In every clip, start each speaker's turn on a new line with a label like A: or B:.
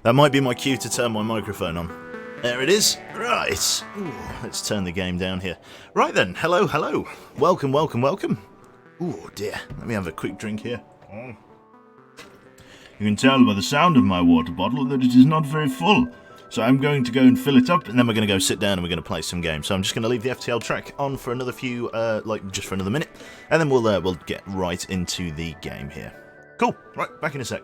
A: That might be my cue to turn my microphone on. There it is. Right. Ooh, let's turn the game down here. Right then. Hello, hello. Welcome, welcome, welcome. Oh dear. Let me have a quick drink here. You can tell by the sound of my water bottle that it is not very full. So I'm going to go and fill it up, and then we're going to go sit down and we're going to play some games. So I'm just going to leave the FTL track on for another few, just for another minute, and then we'll get right into the game here. Cool. Right, back in a sec.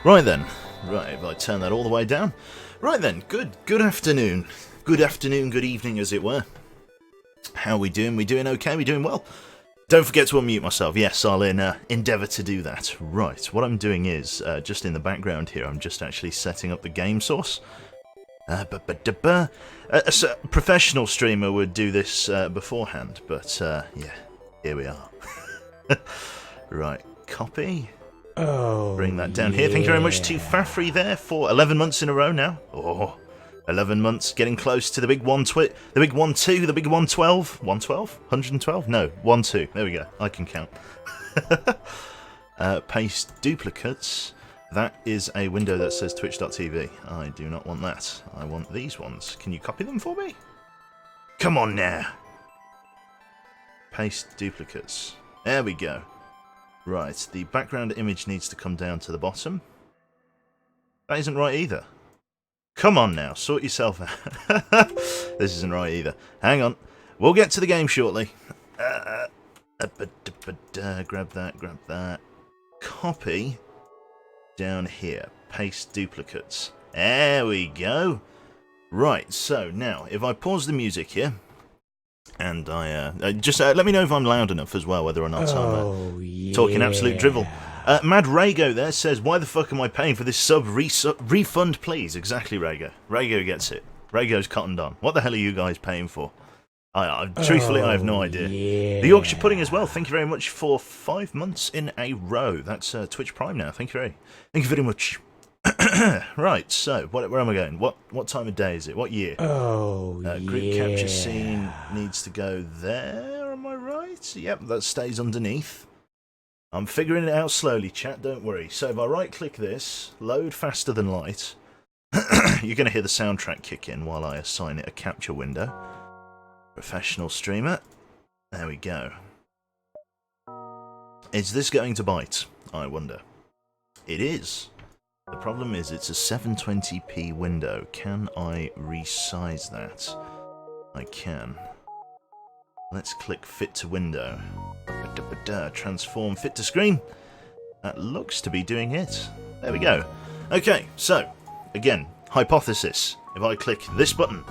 A: Right then, right, if I turn that all the way down. Right then, good afternoon. Good afternoon, good evening as it were. How are we doing? We doing okay? We doing well? Don't forget to unmute myself. Yes, I'll endeavour to do that. Right, what I'm doing is, just in the background here, I'm just actually setting up the game source. A professional streamer would do this beforehand, but yeah, here we are. Right, copy.
B: Oh,
A: bring that down here. Thank you very much to Fafri there for 11 months in a row now. Oh, 11 months, getting close to the big 1-2, the big 1-2, the big 112. 112? 112? No, 1-2. There we go. I can count. Paste duplicates. That is a window that says twitch.tv. I do not want that. I want these ones. Can you copy them for me? Come on now. Paste duplicates. There we go. Right, the background image needs to come down to the bottom. That isn't right either. Come on now, sort yourself out. This isn't right either. Hang on. We'll get to the game shortly. Grab that. Copy. Down here. Paste duplicates. There we go. Right, so now, if I pause the music here, and I just let me know if I'm loud enough as well, whether or not I'm talking absolute drivel. Mad Rago there says, why the fuck am I paying for this sub? Refund, please. Exactly, Rago. Rago gets it. Rago's cottoned on. What the hell are you guys paying for? Truthfully, I have no idea. The Yorkshire Pudding as well. Thank you very much for 5 months in a row. That's Twitch Prime now. Thank you very much. Right, so where am I going? What time of day is it? What year? Group capture scene needs to go there. Am I right? Yep, that stays underneath. I'm figuring it out slowly, chat. Don't worry. So if I right-click this, load faster than light, you're going to hear the soundtrack kick in while I assign it a capture window. Professional streamer. There we go. Is this going to bite? I wonder. It is. The problem is it's a 720p window. Can I resize that? I can. Let's click fit to window. Transform fit to screen. That looks to be doing it. There we go. Okay, so, again, hypothesis. If I click this button,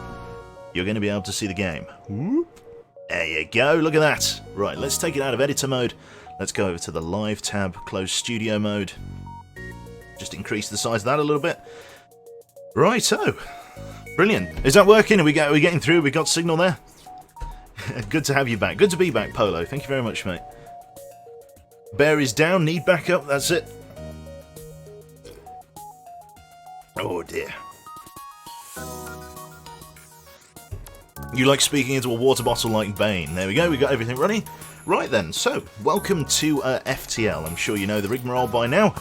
A: you're going to be able to see the game. Whoop. There you go, look at that. Right, let's take it out of editor mode. Let's go over to the live tab, close studio mode. Just increase the size of that a little bit. Righto. Brilliant. Is that working? Are we getting through? We got signal there? Good to have you back. Good to be back, Polo. Thank you very much, mate. Bear is down, need backup, that's it. Oh dear. You like speaking into a water bottle like Bane. There we go, we got everything running. Right then, so, welcome to FTL. I'm sure you know the rigmarole by now.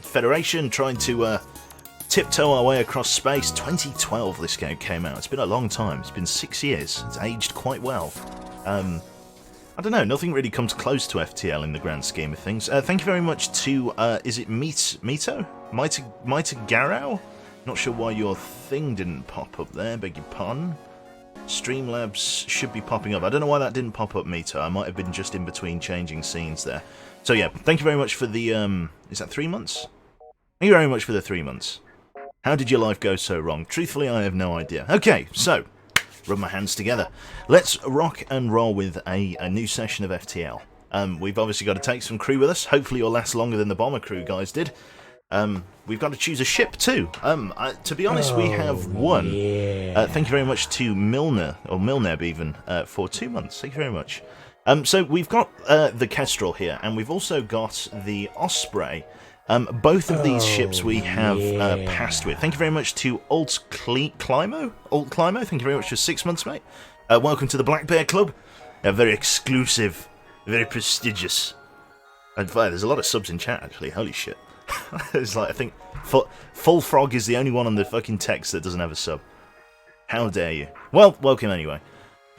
A: Federation trying to tiptoe our way across space. 2012 this game came out. It's been a long time. It's been 6 years. It's aged quite well. I don't know, nothing really comes close to FTL in the grand scheme of things. Thank you very much to, is it Mito? Garau? Not sure why your thing didn't pop up there, beg your pardon. Streamlabs should be popping up. I don't know why that didn't pop up, Mito. I might have been just in between changing scenes there. So yeah, thank you very much for the, is that 3 months? Thank you very much for the 3 months. How did your life go so wrong? Truthfully, I have no idea. Okay, so, rub my hands together. Let's rock and roll with a new session of FTL. We've obviously got to take some crew with us. Hopefully you'll last longer than the bomber crew guys did. We've got to choose a ship too. To be honest, we have one. Thank you very much to Milner, or Milneb even, for 2 months. Thank you very much. So we've got the Kestrel here, and we've also got the Osprey. Both of these ships we have passed with. Thank you very much to Alt Climo. Thank you very much for 6 months, mate. Welcome to the Black Bear Club. Very exclusive, very prestigious. And there's a lot of subs in chat, actually. Holy shit. It's like, I think Full Frog is the only one on the fucking text that doesn't have a sub. How dare you? Well, welcome anyway.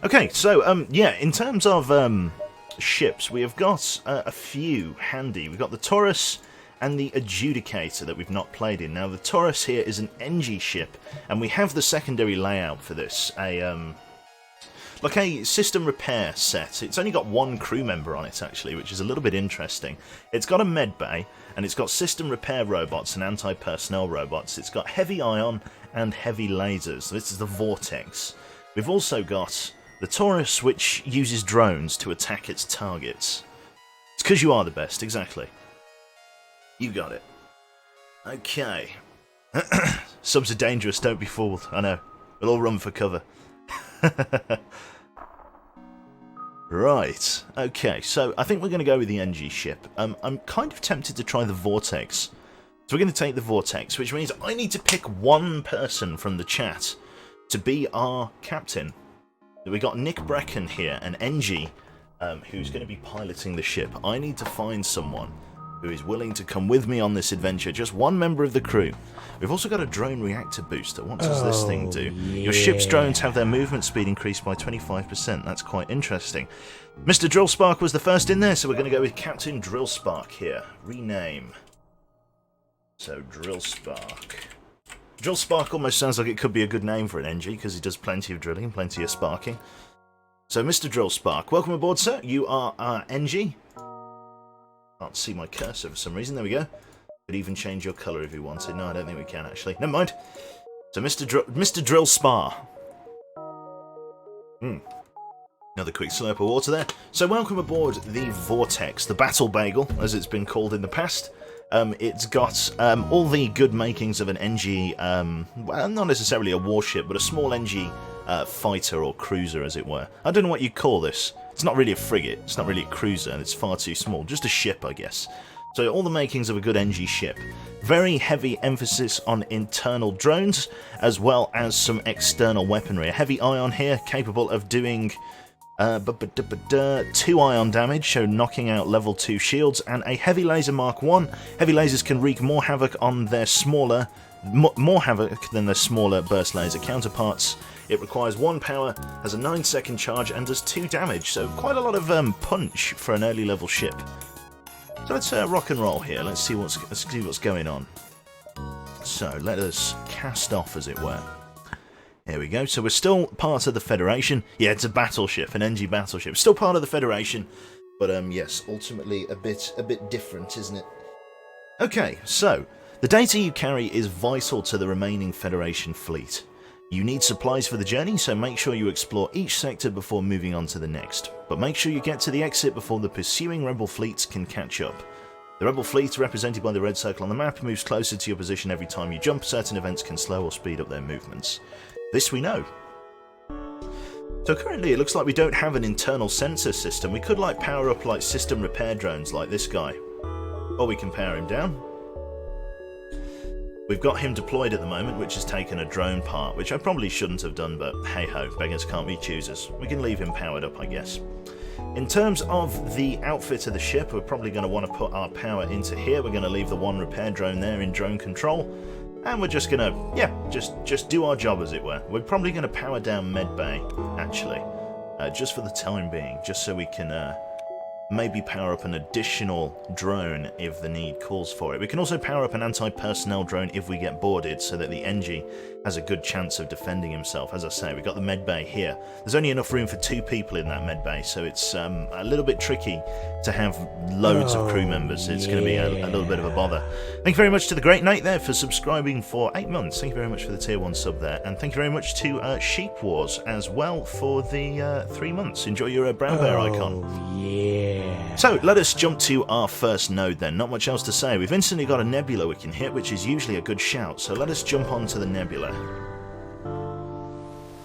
A: Okay, so, yeah, in terms of ships, we have got a few handy. We've got the Taurus and the Adjudicator that we've not played in. Now, the Taurus here is an NG ship, and we have the secondary layout for this. Like a system repair set. It's only got one crew member on it, actually, which is a little bit interesting. It's got a med bay, and it's got system repair robots and anti-personnel robots. It's got heavy ion and heavy lasers. This is the Vortex. We've also got the Taurus, which uses drones to attack its targets. It's because you are the best, exactly. You got it. Okay. Subs are dangerous, don't be fooled. I know. We'll all run for cover. Right. Okay, so I think we're going to go with the NG ship. I'm kind of tempted to try the Vortex. So we're going to take the Vortex, which means I need to pick one person from the chat to be our captain. We got Nick Brecken here, an NG, who's going to be piloting the ship. I need to find someone who is willing to come with me on this adventure. Just one member of the crew. We've also got a drone reactor booster. What does this thing do?
B: Yeah.
A: Your ship's drones have their movement speed increased by 25%. That's quite interesting. Mr. Drillspark was the first in there, so we're going to go with Captain Drillspark here. Rename. So, Drillspark. Drillspark almost sounds like it could be a good name for an NG, because he does plenty of drilling and plenty of sparking. So, Mr. Drillspark, welcome aboard, sir. You are our NG. Can't see my cursor for some reason. There we go. Could even change your colour if you wanted. No, I don't think we can, actually. Never mind. So, Mr. Drillspar. Another quick slurp of water there. So, welcome aboard the Vortex, the Battle Bagel, as it's been called in the past. It's got all the good makings of an NG, well, not necessarily a warship, but a small NG fighter or cruiser, as it were. I don't know what you call this. It's not really a frigate, it's not really a cruiser, and it's far too small. Just a ship, I guess. So all the makings of a good NG ship. Very heavy emphasis on internal drones, as well as some external weaponry. A heavy ion here, capable of doing 2 ion damage, so knocking out level 2 shields, and a heavy laser Mark 1. Heavy lasers can wreak more havoc on their smaller, more havoc than their smaller burst laser counterparts. It requires 1 power, has a 9-second charge, and does 2 damage, so quite a lot of punch for an early level ship. So let's rock and roll here. Let's see what's going on. So let us cast off, as it were. Here we go. So we're still part of the Federation. Yeah, it's a battleship, an NG battleship. Still part of the Federation, but yes, ultimately a bit different, isn't it? Okay, so the data you carry is vital to the remaining Federation fleet. You need supplies for the journey, so make sure you explore each sector before moving on to the next. But make sure you get to the exit before the pursuing Rebel fleets can catch up. The Rebel fleet, represented by the red circle on the map, moves closer to your position every time you jump. Certain events can slow or speed up their movements. This we know. So currently it looks like we don't have an internal sensor system. We could like power up like system repair drones like this guy. Or we can power him down. We've got him deployed at the moment, which has taken a drone part, which I probably shouldn't have done, but hey-ho, beggars can't be choosers. We can leave him powered up, I guess. In terms of the outfit of the ship, we're probably going to want to put our power into here. We're going to leave the 1 repair drone there in drone control. And we're just going to, yeah, just do our job, as it were. We're probably going to power down Medbay, actually. Just for the time being, just so we can maybe power up an additional drone if the need calls for it. We can also power up an anti-personnel drone if we get boarded, so that the NG has a good chance of defending himself. As I say, we've got the medbay here. There's only enough room for 2 people in that medbay, so it's a little bit tricky to have loads of crew members. It's going to be a little bit of a bother. Thank you very much to the Great Knight there for subscribing for 8 months. Thank you very much for the tier 1 sub there, and thank you very much to Sheep Wars as well for the 3 months. Enjoy your brown bear icon.
B: Yeah.
A: So let us jump to our first node then. Not much else to say. We've instantly got a nebula we can hit, which is usually a good shout. So let us jump onto the nebula.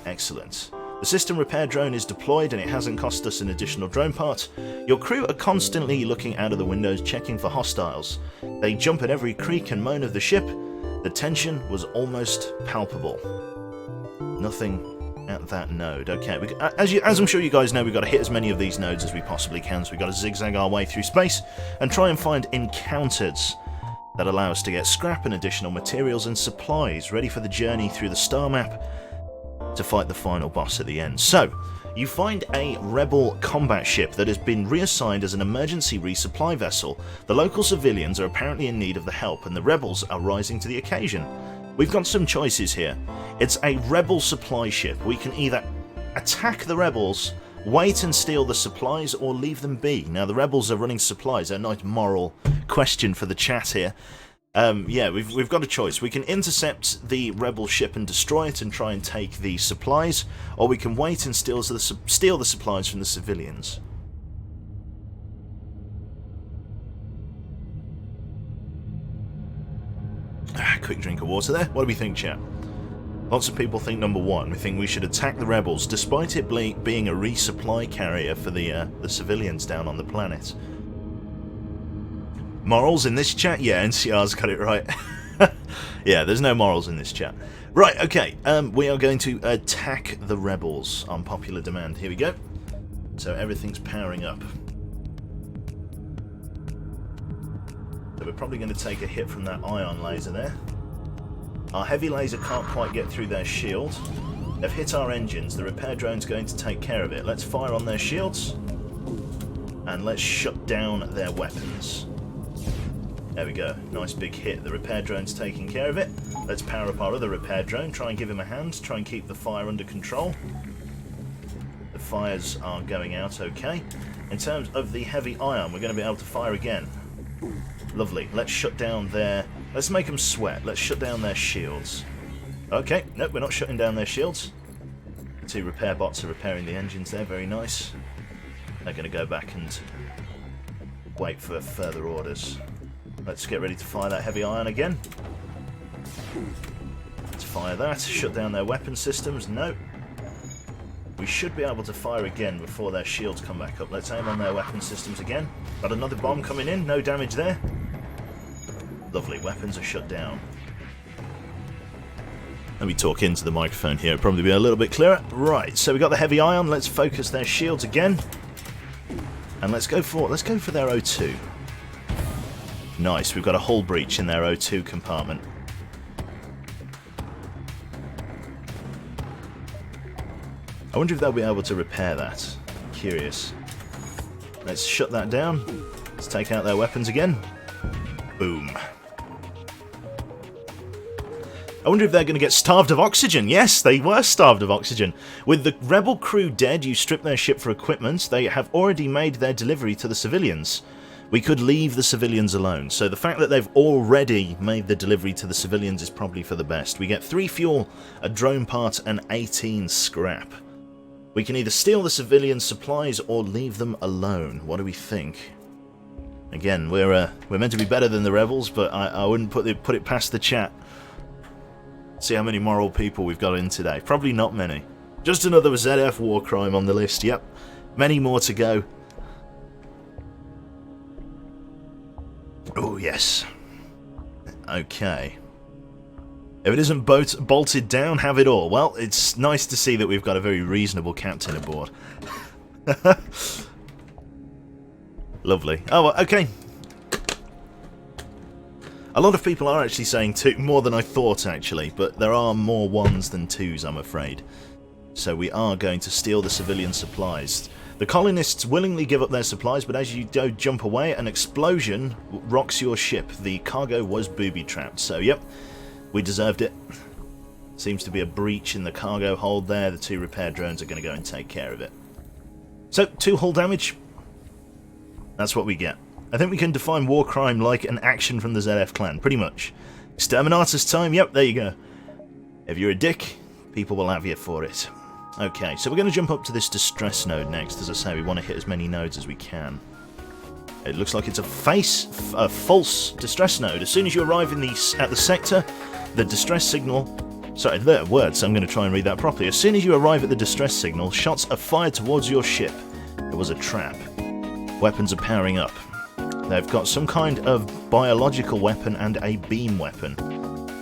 A: Excellent. The system repair drone is deployed and it hasn't cost us an additional drone part. Your crew are constantly looking out of the windows checking for hostiles. They jump at every creak and moan of the ship. The tension was almost palpable. Nothing at that node. Okay, as I'm sure you guys know, we've got to hit as many of these nodes as we possibly can, so we've got to zigzag our way through space and try and find encounters that allow us to get scrap and additional materials and supplies ready for the journey through the star map to fight the final boss at the end. So, you find a rebel combat ship that has been reassigned as an emergency resupply vessel. The local civilians are apparently in need of the help, and the rebels are rising to the occasion. We've got some choices here. It's a rebel supply ship. We can either attack the rebels, wait and steal the supplies, or leave them be. Now, the rebels are running supplies. A nice moral question for the chat here. Yeah, we've got a choice. We can intercept the rebel ship and destroy it and try and take the supplies, or we can wait and steal the supplies from the civilians. Quick drink of water there. What do we think, chat? Lots of people think number 1. We think we should attack the rebels, despite it being a resupply carrier for the civilians down on the planet. Morals in this chat? Yeah, NCR's got it right. Yeah, there's no morals in this chat. Right, okay, we are going to attack the rebels on popular demand. Here we go. So everything's powering up. So we're probably going to take a hit from that ion laser there. Our heavy laser can't quite get through their shield. They've hit our engines. The repair drone's going to take care of it. Let's fire on their shields. And let's shut down their weapons. There we go. Nice big hit. The repair drone's taking care of it. Let's power up our other repair drone. Try and give him a hand. Try and keep the fire under control. The fires are going out okay. In terms of the heavy ion, we're going to be able to fire again. Lovely. Let's shut down their... Let's make them sweat. Let's shut down their shields. Okay. Nope, we're not shutting down their shields. The two repair bots are repairing the engines there. Very nice. They're going to go back and wait for further orders. Let's get ready to fire that heavy ion again. Let's fire that. Shut down their weapon systems. No. We should be able to fire again before their shields come back up. Let's aim on their weapon systems again. Got another bomb coming in. No damage there. Lovely. Weapons are shut down. Let me talk into the microphone here. It'll probably be a little bit clearer. Right. So we got the heavy ion. Let's focus their shields again. And let's go for their O2. Nice. We've got a hull breach in their O2 compartment. I wonder if they'll be able to repair that. Curious. Let's shut that down. Let's take out their weapons again. Boom. I wonder if they're going to get starved of oxygen. Yes, they were starved of oxygen. With the rebel crew dead, you strip their ship for equipment. They have already made their delivery to the civilians. We could leave the civilians alone. So the fact that they've already made the delivery to the civilians is probably for the best. We get 3 fuel, a drone part, and 18 scrap. We can either steal the civilian supplies or leave them alone. What do we think? Again, we're meant to be better than the rebels, but I wouldn't put it past the chat. See how many moral people we've got in today. Probably not many. Just another ZF war crime on the list. Yep, many more to go. Oh yes. Okay. If it isn't bolted down, have it all. Well, it's nice to see that we've got a very reasonable captain aboard. Lovely. Oh, okay. A lot of people are actually saying 2, more than I thought actually, but there are more 1s than 2s, I'm afraid. So we are going to steal the civilian supplies. The colonists willingly give up their supplies, but as you do jump away, an explosion rocks your ship. The cargo was booby-trapped, so yep. We deserved it. Seems to be a breach in the cargo hold there. The 2 repair drones are going to go and take care of it. So, 2 hull damage. That's what we get. I think we can define war crime like an action from the ZF clan, pretty much. Exterminatus time, yep, there you go. If you're a dick, people will have you for it. Okay, so we're going to jump up to this distress node next. As I say, we want to hit as many nodes as we can. It looks like it's a false distress node. As soon as you arrive at the sector, the distress signal... Sorry, there are words, so I'm going to try and read that properly. As soon as you arrive at the distress signal, shots are fired towards your ship. It was a trap. Weapons are powering up. They've got some kind of biological weapon and a beam weapon,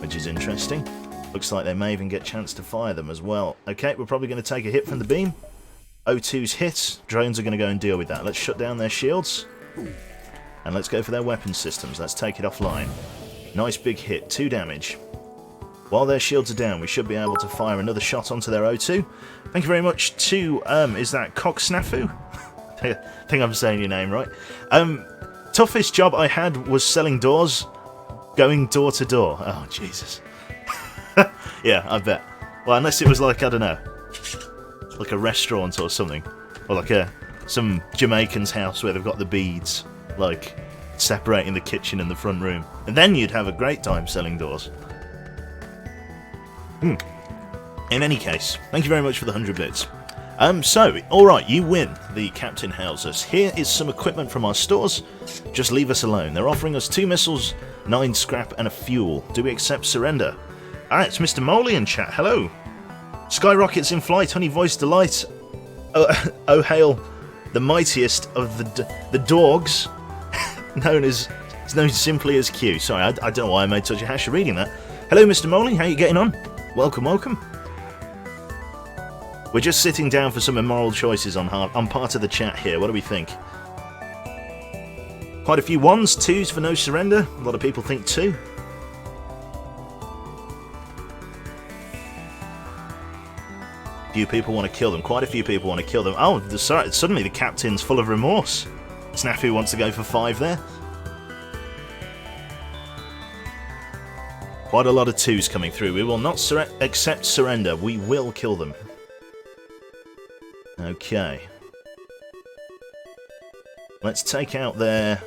A: which is interesting. Looks like they may even get a chance to fire them as well. Okay, we're probably going to take a hit from the beam. O2's hit. Drones are going to go and deal with that. Let's shut down their shields. And let's go for their weapon systems. Let's take it offline. Nice big hit. 2 damage. While their shields are down, we should be able to fire another shot onto their O2. Thank you very much to, is that Cock Snafu? I think I'm saying your name right. Toughest job I had was selling doors, going door to door. Oh, Jesus. Yeah, I bet. Well, unless it was like, I don't know, like a restaurant or something. Or like some Jamaican's house where they've got the beads, like, separating the kitchen and the front room. And then you'd have a great time selling doors. In any case, thank you very much for the 100 bits. So, alright, you win the Captain Houses. Here is some equipment from our stores. Just leave us alone. They're offering us 2 missiles, 9 scrap, and a fuel. Do we accept surrender? Ah, it's Mr. Moley in chat. Hello. Skyrockets in flight, honey voice delight. Oh hail, the mightiest of the dogs, known simply as Q. Sorry, I don't know why I made such a hash of reading that. Hello, Mr. Moley. How you getting on? Welcome, welcome. We're just sitting down for some immoral choices on part of the chat here. What do we think? Quite a few 1s, 2s for no surrender. A lot of people think 2. Few people want to kill them. Quite a few people want to kill them. Oh, sorry, suddenly the captain's full of remorse. Snafu wants to go for 5 there. Quite a lot of 2s coming through. We will not accept surrender. We will kill them. Okay. Let's take out their...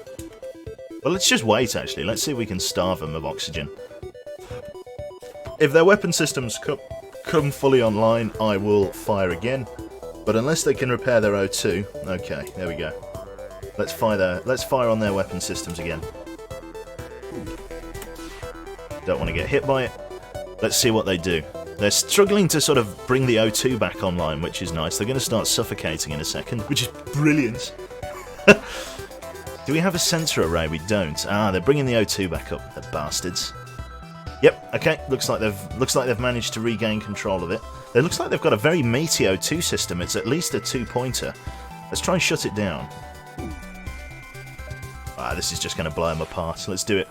A: Well, let's just wait, actually. Let's see if we can starve them of oxygen. If their weapon systems come fully online, I will fire again. But unless they can repair their O2... Okay, there we go. Let's fire on their weapon systems again. Don't want to get hit by it. Let's see what they do. They're struggling to sort of bring the O2 back online, which is nice. They're going to start suffocating in a second, which is brilliant. Do we have a sensor array? We don't. Ah, they're bringing the O2 back up, the bastards. Yep. Okay. Looks like they've managed to regain control of it. It looks like they've got a very meaty O2 system. It's at least a 2-pointer. Let's try and shut it down. Ah, this is just going to blow them apart. Let's do it.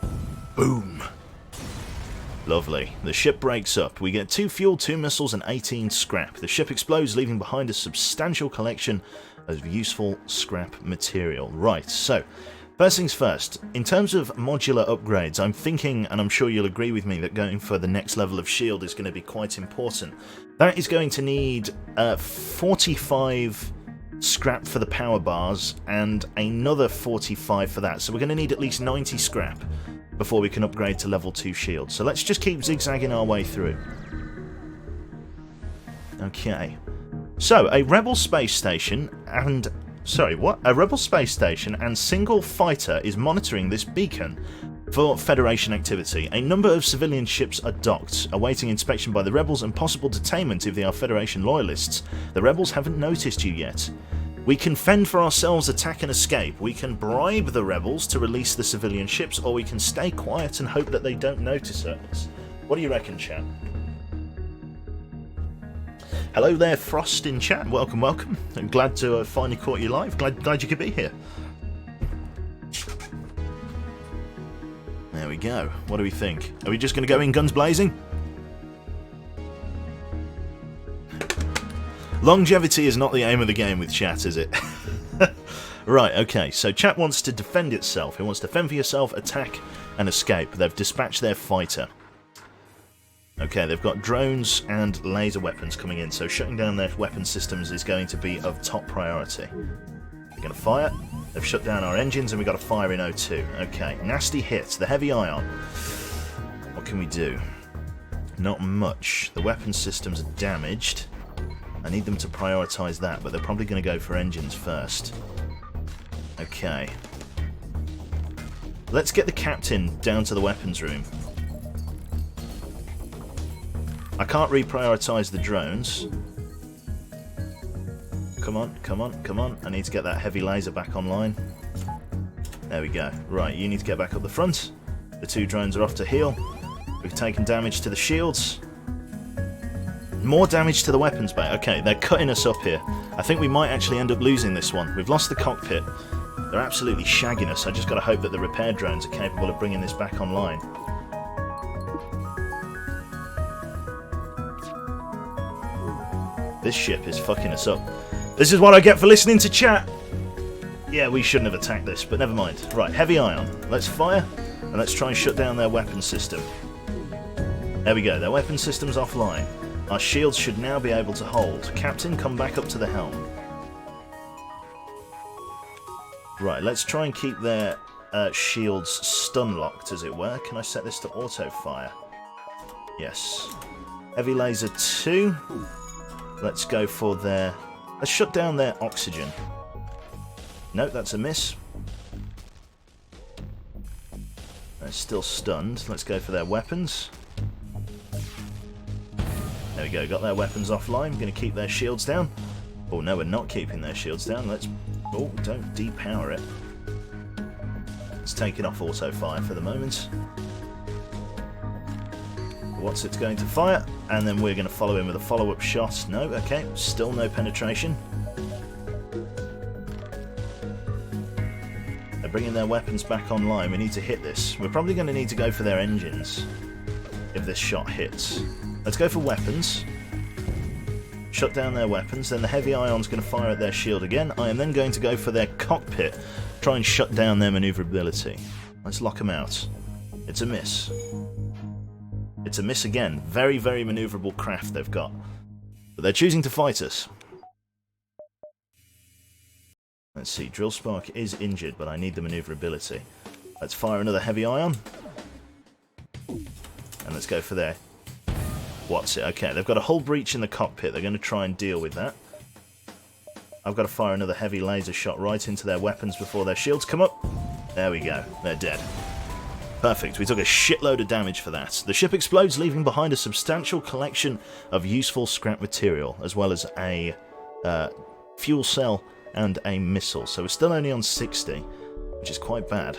A: Boom. Lovely. The ship breaks up. We get 2 fuel, 2 missiles, and 18 scrap. The ship explodes, leaving behind a substantial collection of useful scrap material. Right, so, first things first. In terms of modular upgrades, I'm thinking, and I'm sure you'll agree with me, that going for the next level of shield is going to be quite important. That is going to need 45 scrap for the power bars, and another 45 for that. So we're going to need at least 90 scrap before we can upgrade to level 2 shield. So let's just keep zigzagging our way through. Okay. So, a rebel space station and... Sorry, what? A rebel space station and single fighter is monitoring this beacon for Federation activity. A number of civilian ships are docked, awaiting inspection by the rebels and possible detainment if they are Federation loyalists. The rebels haven't noticed you yet. We can fend for ourselves, attack and escape. We can bribe the rebels to release the civilian ships, or we can stay quiet and hope that they don't notice us. What do you reckon, chat? Hello there, Frost in chat. Welcome, welcome. I'm glad to have finally caught you live. Glad you could be here. There we go. What do we think? Are we just going to go in guns blazing? Longevity is not the aim of the game with chat, is it? Right, okay. So chat wants to defend itself. It wants to fend for yourself, attack, and escape. They've dispatched their fighter. Okay, they've got drones and laser weapons coming in, so shutting down their weapon systems is going to be of top priority. We're going to fire. They've shut down our engines, and we've got to fire in O2. Okay, nasty hits. The heavy ion. What can we do? Not much. The weapon systems are damaged. I need them to prioritise that, but they're probably going to go for engines first. Okay. Let's get the captain down to the weapons room. I can't reprioritise the drones. Come on, come on, come on. I need to get that heavy laser back online. There we go. Right, you need to get back up the front. The 2 drones are off to heal. We've taken damage to the shields. More damage to the weapons bay. Okay, they're cutting us up here. I think we might actually end up losing this one. We've lost the cockpit. They're absolutely shagging us. I just got to hope that the repair drones are capable of bringing this back online. This ship is fucking us up. This is what I get for listening to chat. Yeah, we shouldn't have attacked this, but never mind. Right, heavy ion. Let's fire, and let's try and shut down their weapon system. There we go. Their weapon system's offline. Our shields should now be able to hold. Captain, come back up to the helm. Right, let's try and keep their shields stun-locked, as it were. Can I set this to auto-fire? Yes. Heavy laser 2. Let's go for their... Let's shut down their oxygen. No, that's a miss. They're still stunned. Let's go for their weapons. There we go, got their weapons offline. We're going to keep their shields down. Oh no, we're not keeping their shields down. Let's... Oh, don't depower it. Let's take it off auto-fire for the moment. What's it going to fire? And then we're going to follow in with a follow-up shot. No, okay, still no penetration. They're bringing their weapons back online. We need to hit this. We're probably going to need to go for their engines if this shot hits. Let's go for weapons. Shut down their weapons. Then the heavy ion's going to fire at their shield again. I am then going to go for their cockpit. Try and shut down their maneuverability. Let's lock them out. It's a miss. It's a miss again. Very, very maneuverable craft they've got. But they're choosing to fight us. Let's see. Drill Spark is injured, but I need the maneuverability. Let's fire another heavy ion. And let's go for their... What's it? Okay, they've got a hull breach in the cockpit. They're going to try and deal with that. I've got to fire another heavy laser shot right into their weapons before their shields come up. There we go. They're dead. Perfect. We took a shitload of damage for that. The ship explodes, leaving behind a substantial collection of useful scrap material, as well as a fuel cell and a missile. So we're still only on 60, which is quite bad.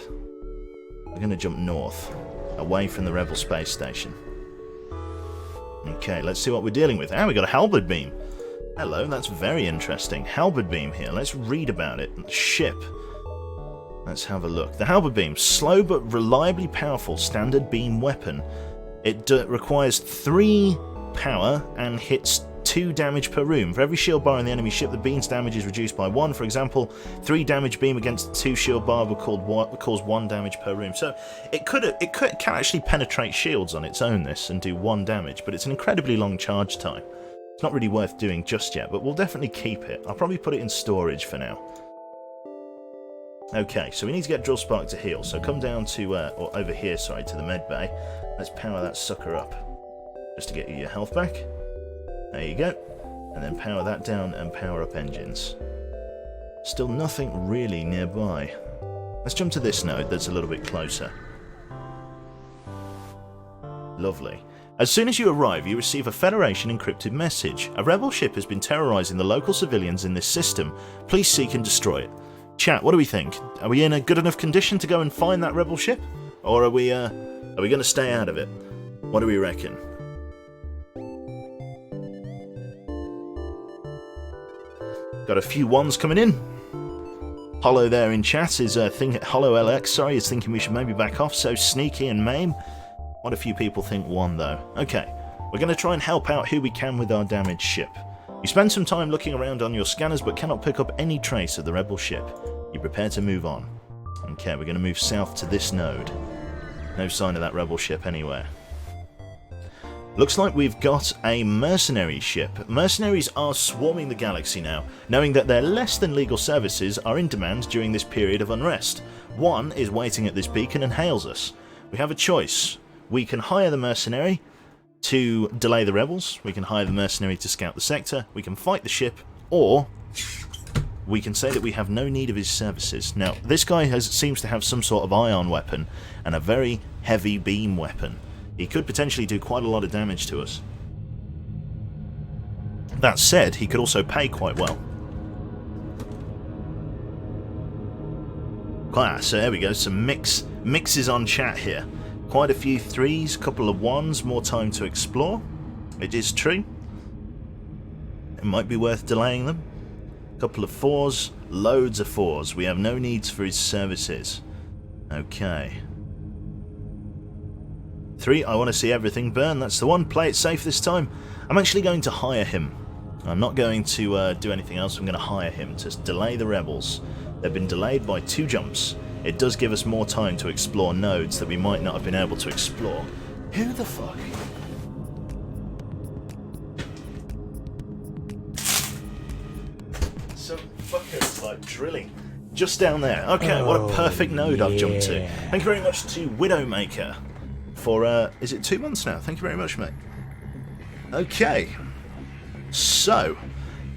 A: We're going to jump north, away from the Rebel space station. Okay, let's see what we're dealing with. Ah, we got a halberd beam. Hello, that's very interesting. Halberd beam here. Let's read about it. Ship. Let's have a look. The halberd beam, slow but reliably powerful standard beam weapon. It requires 3 power and hits 2 damage per room. For every shield bar in the enemy ship, the beam's damage is reduced by 1. For example, 3 damage beam against 2 shield bar will cause 1 damage per room. So it can actually penetrate shields on its own, this, and do 1 damage, but it's an incredibly long charge time. It's not really worth doing just yet, but we'll definitely keep it. I'll probably put it in storage for now. Okay, so we need to get Drill Spark to heal, so come down to, or over here, sorry, to the med bay. Let's power that sucker up, just to get you your health back. There you go. And then power that down and power up engines. Still nothing really nearby. Let's jump to this node that's a little bit closer. Lovely. As soon as you arrive, you receive a Federation encrypted message. A rebel ship has been terrorizing the local civilians in this system. Please seek and destroy it. Chat, what do we think? Are we in a good enough condition to go and find that rebel ship? Or are we going to stay out of it? What do we reckon? Got a few ones coming in. Hollow there in chat is Hollow LX, sorry, is thinking we should maybe back off. So Sneaky and Maim. What a few people think 1 though. Okay, we're going to try and help out who we can with our damaged ship. You spend some time looking around on your scanners but cannot pick up any trace of the rebel ship. You prepare to move on. Okay, we're going to move south to this node. No sign of that rebel ship anywhere. Looks like we've got a mercenary ship. Mercenaries are swarming the galaxy now, knowing that their less than legal services are in demand during this period of unrest. One is waiting at this beacon and hails us. We have a choice. We can hire the mercenary to delay the rebels, we can hire the mercenary to scout the sector, we can fight the ship, or we can say that we have no need of his services. Now, this guy seems to have some sort of ion weapon and a very heavy beam weapon. He could potentially do quite a lot of damage to us. That said, he could also pay quite well. So there we go, some mixes on chat here. Quite a few 3s, couple of 1s, more time to explore. It is true. It might be worth delaying them. Couple of 4s, loads of 4s. We have no needs for his services. Okay. 3, I want to see everything burn. That's the one. Play it safe this time. I'm actually going to hire him. I'm not going to do anything else. I'm going to hire him to delay the rebels. They've been delayed by 2 jumps. It does give us more time to explore nodes that we might not have been able to explore. Who the fuck? Some fuckers like drilling. Just down there. Okay, what a perfect node I've jumped to. Thank you very much to Widowmaker for, is it 2 months now? Thank you very much, mate. Okay. So,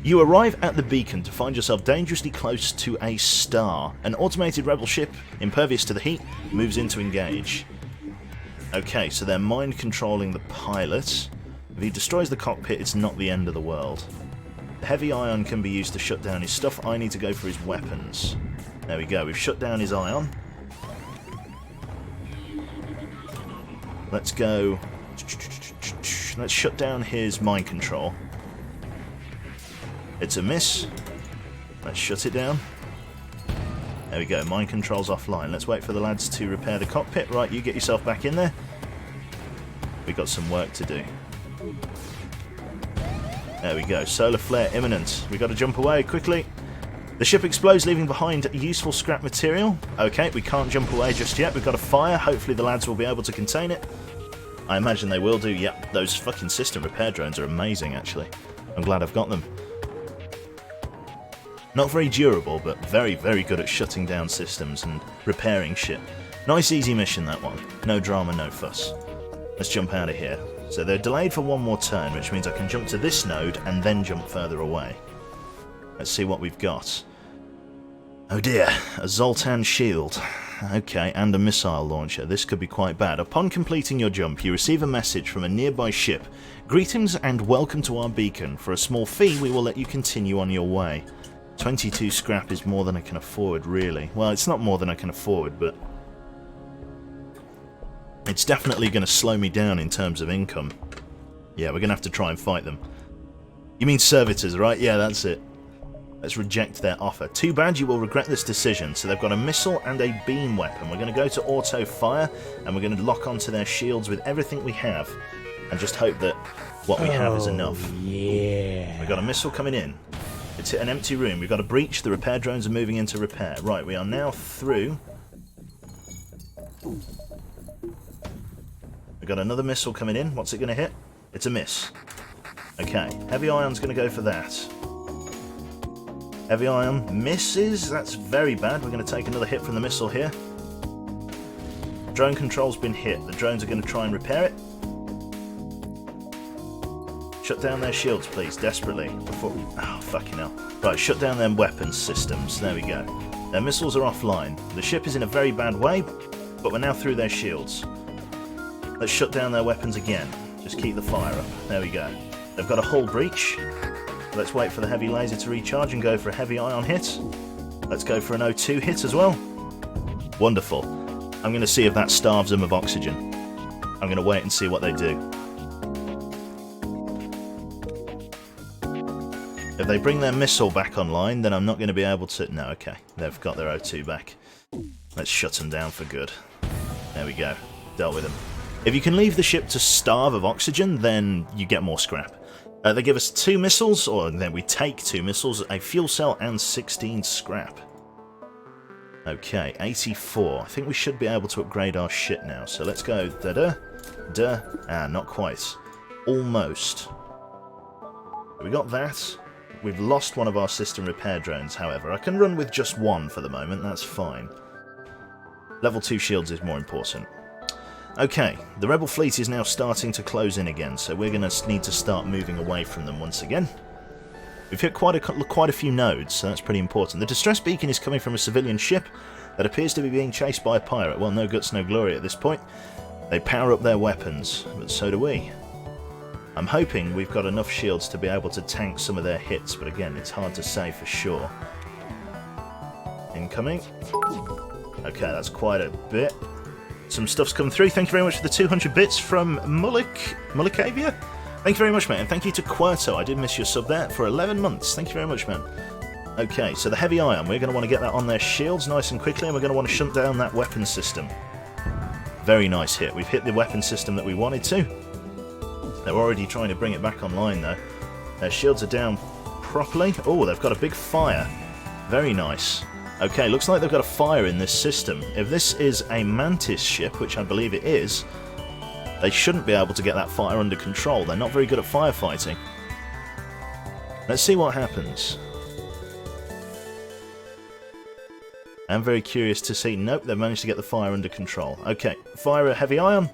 A: you arrive at the beacon to find yourself dangerously close to a star. An automated rebel ship, impervious to the heat, moves in to engage. Okay, so they're mind controlling the pilot. If he destroys the cockpit, it's not the end of the world. The heavy ion can be used to shut down his stuff. I need to go for his weapons. There we go, we've shut down his ion. Let's go. Let's shut down his mind control. It's a miss. Let's shut it down. There we go, mind control's offline. Let's wait for the lads to repair the cockpit. Right, you get yourself back in there. We've got some work to do. There we go, solar flare imminent. We've got to jump away quickly. The ship explodes, leaving behind useful scrap material. Okay, we can't jump away just yet. We've got a fire. Hopefully the lads will be able to contain it. I imagine they will do. Yep, those fucking system repair drones are amazing, actually. I'm glad I've got them. Not very durable, but very, very good at shutting down systems and repairing shit. Nice, easy mission, that one. No drama, no fuss. Let's jump out of here. So they're delayed for one more turn, which means I can jump to this node and then jump further away. Let's see what we've got. Oh dear, a Zoltan shield. Okay, and a missile launcher. This could be quite bad. Upon completing your jump, you receive a message from a nearby ship. Greetings and welcome to our beacon. For a small fee, we will let you continue on your way. 22 scrap is more than I can afford, really. Well, it's not more than I can afford, but it's definitely going to slow me down in terms of income. Yeah, we're going to have to try and fight them. You mean servitors, right? Yeah, that's it. Let's reject their offer. Too bad, you will regret this decision. So they've got a missile and a beam weapon. We're going to go to auto fire, and we're going to lock onto their shields with everything we have, and just hope that what we have is enough.
B: Yeah.
A: We've got a missile coming in. It's hit an empty room. We've got a breach. The repair drones are moving into repair. Right, we are now through. We've got another missile coming in. What's it going to hit? It's a miss. Okay, heavy ion's going to go for that. Heavy ion misses. That's very bad. We're going to take another hit from the missile here. Drone control's been hit. The drones are going to try and repair it. Shut down their shields, please, desperately. Before... Oh, fucking hell. Right, shut down their weapons systems. There we go. Their missiles are offline. The ship is in a very bad way, but we're now through their shields. Let's shut down their weapons again. Just keep the fire up. There we go. They've got a hull breach. Let's wait for the heavy laser to recharge and go for a heavy ion hit. Let's go for an O2 hit as well. Wonderful. I'm going to see if that starves them of oxygen. I'm going to wait and see what they do. If they bring their missile back online, then I'm not going to be able to... No, okay. They've got their O2 back. Let's shut them down for good. There we go. Dealt with them. If you can leave the ship to starve of oxygen, then you get more scrap. They give us 2 missiles, or then we take 2 missiles, a fuel cell, and 16 scrap. Okay, 84. I think we should be able to upgrade our shit now. So let's go da-da. Ah, not quite. Almost. We got that. We've lost one of our system repair drones, however. I can run with just one for the moment, that's fine. Level 2 shields is more important. Okay, the rebel fleet is now starting to close in again, so we're going to need to start moving away from them once again. We've hit quite a few nodes, so that's pretty important. The distress beacon is coming from a civilian ship that appears to be being chased by a pirate. Well, no guts, no glory at this point. They power up their weapons, but so do we. I'm hoping we've got enough shields to be able to tank some of their hits, but again, it's hard to say for sure. Incoming. Okay, that's quite a bit. Some stuff's come through. Thank you very much for the 200 bits from Mullicavia. Thank you very much, man. And thank you to Querto. I did miss your sub there for 11 months. Thank you very much, man. Okay, so the heavy ion. We're going to want to get that on their shields nice and quickly, and we're going to want to shunt down that weapon system. Very nice hit. We've hit the weapon system that we wanted to. They're already trying to bring it back online, though. Their shields are down properly. Oh, they've got a big fire. Very nice. Okay, looks like they've got a fire in this system. If this is a Mantis ship, which I believe it is, they shouldn't be able to get that fire under control. They're not very good at firefighting. Let's see what happens. I'm very curious to see. Nope, they've managed to get the fire under control. Okay, fire a heavy ion.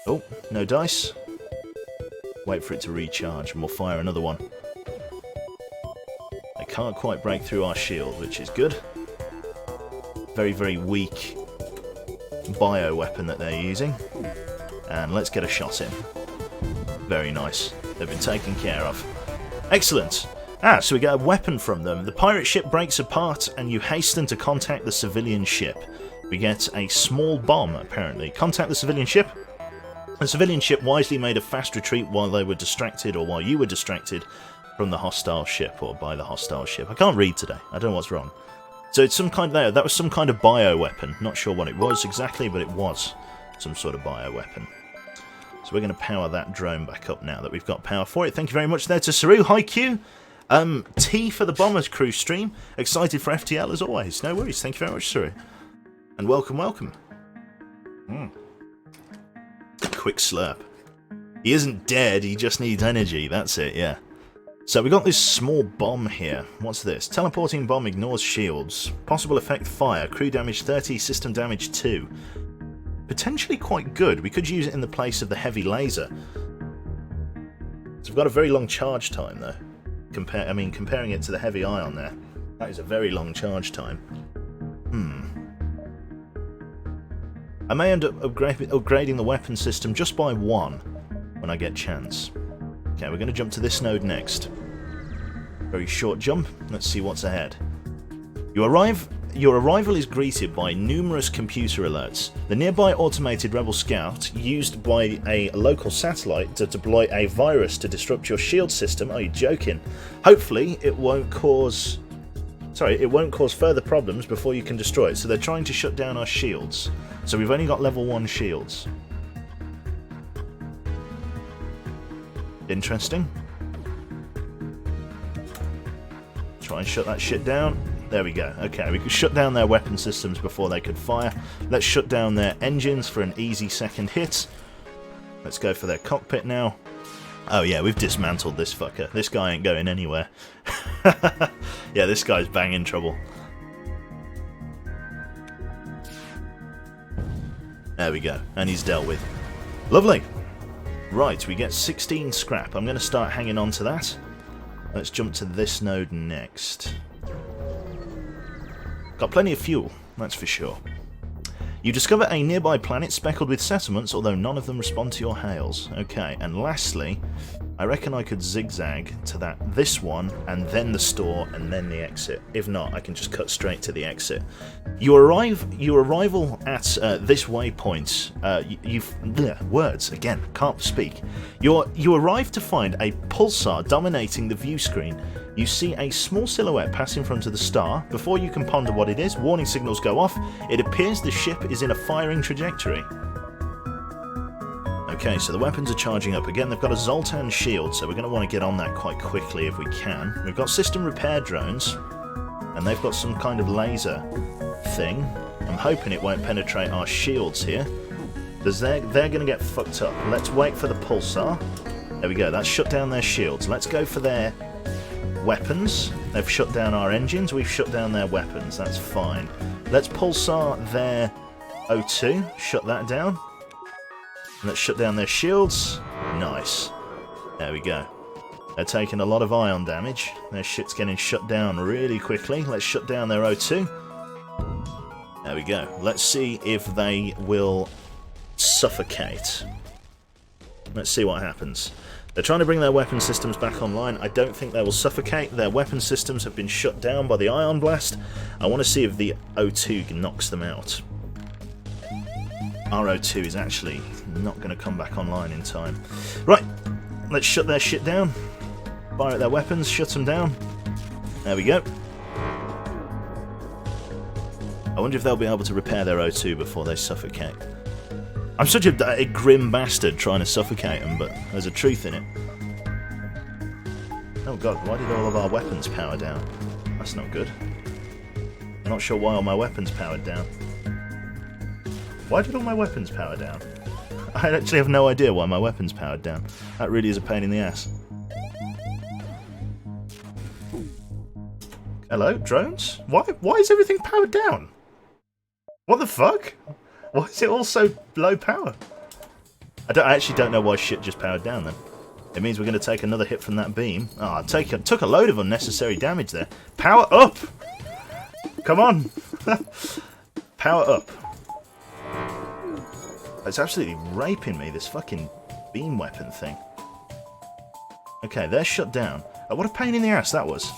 A: Oh, no dice. Wait for it to recharge and we'll fire another one. They can't quite break through our shield, which is good. Very, very weak bio weapon that they're using. And let's get a shot in. Very nice. They've been taken care of. Excellent. Ah, so we get a weapon from them. The pirate ship breaks apart and you hasten to contact the civilian ship. We get a small bomb, apparently. Contact the civilian ship. The civilian ship wisely made a fast retreat while they were distracted, or while you were distracted, from the hostile ship, or by the hostile ship. I can't read today. I don't know what's wrong. So it's some kind of... That was some kind of bio-weapon. Not sure what it was exactly, but it was some sort of bio-weapon. So we're going to power that drone back up now that we've got power for it. Thank you very much there to Saru. Hi, Q. T for the Bombers Crew stream. Excited for FTL as always. No worries. Thank you very much, Saru. And welcome, welcome. Quick slurp. He isn't dead, he just needs energy. That's it, yeah. So we got this small bomb here. What's this? Teleporting bomb ignores shields. Possible effect fire. Crew damage 30, system damage 2. Potentially quite good. We could use it in the place of the heavy laser. So we've got a very long charge time though. Comparing it to the heavy ion there. That is a very long charge time. I may end up upgrading the weapon system just by 1 when I get chance. Okay, we're going to jump to this node next. Very short jump. Let's see what's ahead. Your arrival is greeted by numerous computer alerts. The nearby automated rebel scout used by a local satellite to deploy a virus to disrupt your shield system. Are you joking? Hopefully it won't cause further problems before you can destroy it. So they're trying to shut down our shields. So we've only got level 1 shields. Interesting. Try and shut that shit down. There we go. Okay, we could shut down their weapon systems before they could fire. Let's shut down their engines for an easy second hit. Let's go for their cockpit now. Oh yeah, we've dismantled this fucker. This guy ain't going anywhere. Yeah, this guy's banging trouble. There we go, and he's dealt with. Lovely. Right, we get 16 scrap. I'm going to start hanging on to that. Let's jump to this node next. Got plenty of fuel, that's for sure. You discover a nearby planet speckled with settlements, although none of them respond to your hails. Okay, and lastly, I reckon I could zigzag to this one, and then the store, and then the exit. If not, I can just cut straight to the exit. Your arrival at this waypoint, words, again, can't speak. You arrive to find a pulsar dominating the view screen. You see a small silhouette pass in front of the star. Before you can ponder what it is, warning signals go off. It appears the ship is in a firing trajectory. Okay, so the weapons are charging up. Again, they've got a Zoltan shield, so we're going to want to get on that quite quickly if we can. We've got system repair drones, and they've got some kind of laser thing. I'm hoping it won't penetrate our shields here, because they're going to get fucked up. Let's wait for the pulsar. There we go, that's shut down their shields. Let's go for their weapons. They've shut down our engines, we've shut down their weapons, that's fine. Let's pulsar their O2, shut that down. Let's shut down their shields. Nice. There we go. They're taking a lot of ion damage. Their shit's getting shut down really quickly. Let's shut down their O2. There we go. Let's see if they will suffocate. Let's see what happens. They're trying to bring their weapon systems back online. I don't think they will suffocate. Their weapon systems have been shut down by the ion blast. I want to see if the O2 knocks them out. Our O2 is actually not going to come back online in time. Right, let's shut their shit down. Fire at their weapons, shut them down. There we go. I wonder if they'll be able to repair their O2 before they suffocate. I'm such a grim bastard trying to suffocate them, but there's a truth in it. Oh god, why did all of our weapons power down? That's not good. I'm not sure why all my weapons powered down. Why did all my weapons power down? I actually have no idea why my weapons powered down. That really is a pain in the ass. Hello, drones? Why is everything powered down? What the fuck? Why is it all so low power? I actually don't know why shit just powered down then. It means we're going to take another hit from that beam. Oh, took a load of unnecessary damage there. Power up! Come on! Power up. It's absolutely raping me, this fucking beam weapon thing. Okay, they're shut down. Oh, what a pain in the ass that was.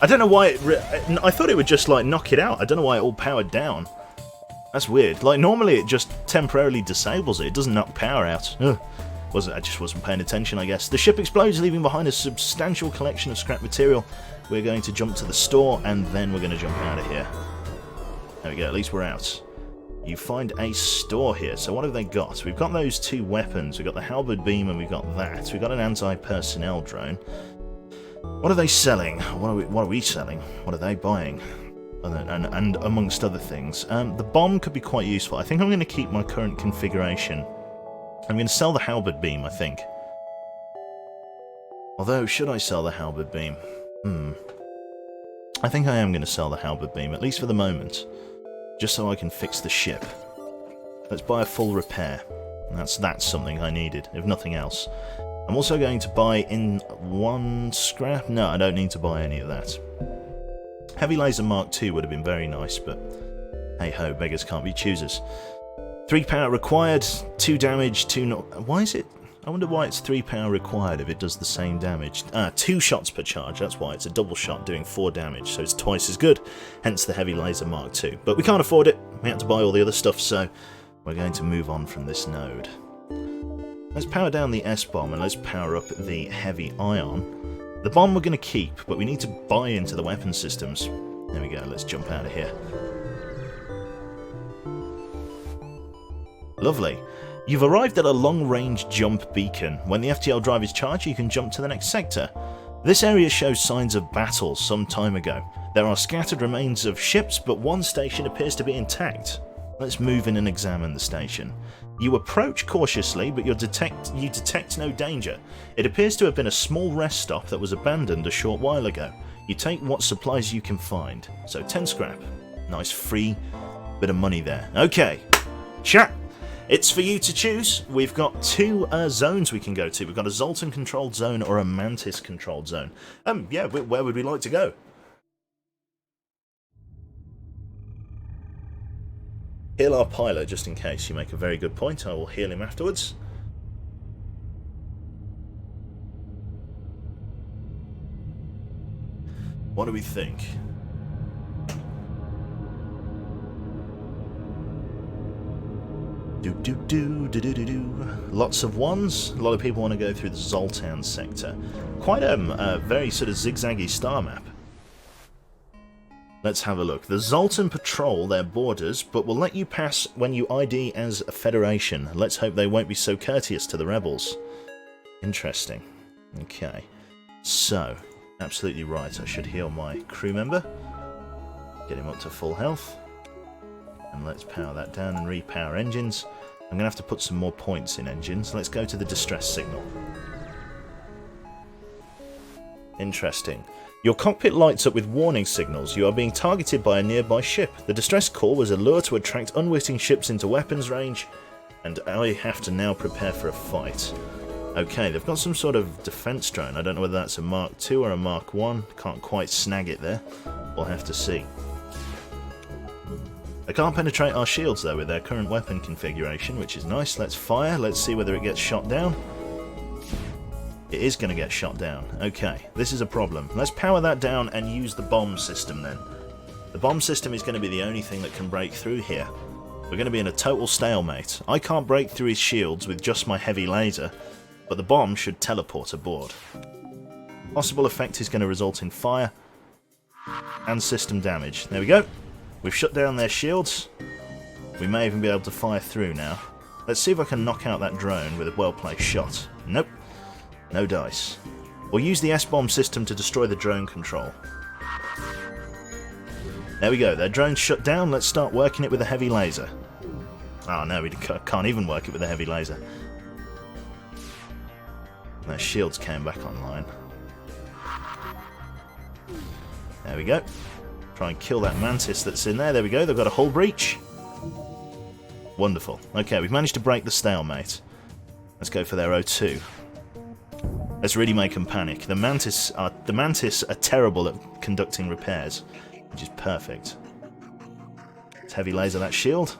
A: I don't know why I thought it would just, like, knock it out. I don't know why it all powered down. That's weird. Like, normally it just temporarily disables it. It doesn't knock power out. Ugh. I just wasn't paying attention, I guess. The ship explodes, leaving behind a substantial collection of scrap material. We're going to jump to the store, and then we're going to jump out of here. There we go, at least we're out. You find a store here. So what have they got? We've got those 2 weapons. We've got the halberd beam, and we've got that. We've got an anti-personnel drone. What are they selling? What are we selling? What are they buying? And amongst other things. The bomb could be quite useful. I think I'm going to keep my current configuration. I'm going to sell the halberd beam, I think. Although, should I sell the halberd beam? I think I am going to sell the halberd beam, at least for the moment. Just so I can fix the ship. Let's buy a full repair. That's something I needed, if nothing else. I'm also going to buy in 1 scrap. No, I don't need to buy any of that. Heavy Laser Mark II would have been very nice, but hey-ho, beggars can't be choosers. 3 power required, 2 damage, 2 not... Why is it... I wonder why it's 3 power required if it does the same damage. 2 shots per charge, that's why. It's a double shot doing 4 damage, so it's twice as good. Hence the Heavy Laser Mark II. But we can't afford it. We had to buy all the other stuff, so we're going to move on from this node. Let's power down the S-bomb and let's power up the Heavy Ion. The bomb we're going to keep, but we need to buy into the weapon systems. There we go, let's jump out of here. Lovely. You've arrived at a long-range jump beacon. When the FTL drive is charged, you can jump to the next sector. This area shows signs of battle some time ago. There are scattered remains of ships, but one station appears to be intact. Let's move in and examine the station. You approach cautiously, but you detect no danger. It appears to have been a small rest stop that was abandoned a short while ago. You take what supplies you can find. So 10 scrap. Nice free bit of money there. Okay, chat. It's for you to choose. We've got 2 zones we can go to. We've got a Zoltan-controlled zone or a Mantis-controlled zone. Yeah, where would we like to go? Heal our pilot, just in case. You make a very good point. I will heal him afterwards. What do we think? Lots of ones. A lot of people want to go through the Zoltan sector. Quite a very sort of zigzaggy star map. Let's have a look. The Zoltan patrol their borders, but will let you pass when you ID as a Federation. Let's hope they won't be so courteous to the rebels. Interesting. Okay. So, absolutely right. I should heal my crew member. Get him up to full health. And let's power that down and repower engines. I'm going to have to put some more points in engines. Let's go to the distress signal. Interesting. Your cockpit lights up with warning signals. You are being targeted by a nearby ship. The distress call was a lure to attract unwitting ships into weapons range, and I have to now prepare for a fight. Okay, they've got some sort of defense drone. I don't know whether that's a Mark II or a Mark I. Can't quite snag it there. We'll have to see. They can't penetrate our shields though with their current weapon configuration, which is nice. Let's fire. Let's see whether it gets shot down. It is going to get shot down. Okay, this is a problem. Let's power that down and use the bomb system then. The bomb system is going to be the only thing that can break through here. We're going to be in a total stalemate. I can't break through his shields with just my heavy laser, but the bomb should teleport aboard. Possible effect is going to result in fire and system damage. There we go. We've shut down their shields. We may even be able to fire through now. Let's see if I can knock out that drone with a well-placed shot. Nope. No dice. We'll use the S-bomb system to destroy the drone control. There we go. Their drone's shut down. Let's start working it with a heavy laser. Oh no, we can't even work it with a heavy laser. Their shields came back online. There we go. Try and kill that mantis that's in there. There we go. They've got a hull breach. Wonderful. Okay, we've managed to break the stalemate. Let's go for their O2. Let's really make them panic. The mantis are terrible at conducting repairs, which is perfect. Let's heavy laser that shield.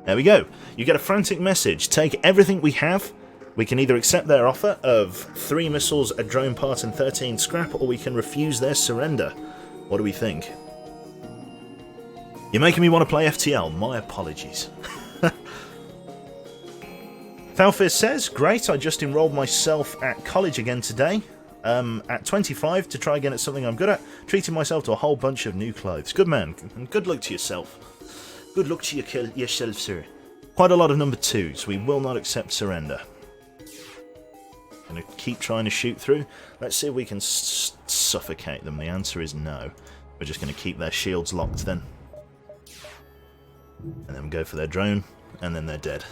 A: There we go. You get a frantic message. Take everything we have. We can either accept their offer of 3 missiles, a drone part, and 13 scrap, or we can refuse their surrender. What do we think? You're making me want to play FTL. My apologies. Falfir says, great, I just enrolled myself at college again today. At 25 to try again at something I'm good at. Treating myself to a whole bunch of new clothes. Good man, and good luck to yourself. Good luck to yourself, sir. Quite a lot of number 2s. We will not accept surrender. Gonna keep trying to shoot through. Let's see if we can suffocate them. The answer is no. We're just going to keep their shields locked then. And then go for their drone, and then they're dead.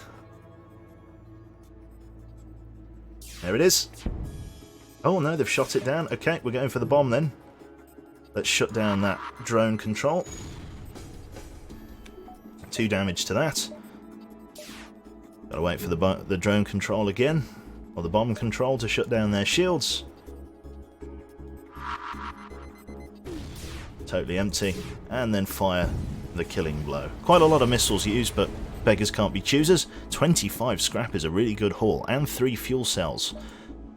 A: There it is. Oh no, they've shot it down. Okay, we're going for the bomb then. Let's shut down that drone control. 2 damage to that. Gotta wait for the drone control again, or the bomb control to shut down their shields. Totally empty, and then fire the killing blow. Quite a lot of missiles used, but beggars can't be choosers. 25 scrap is a really good haul, and 3 fuel cells.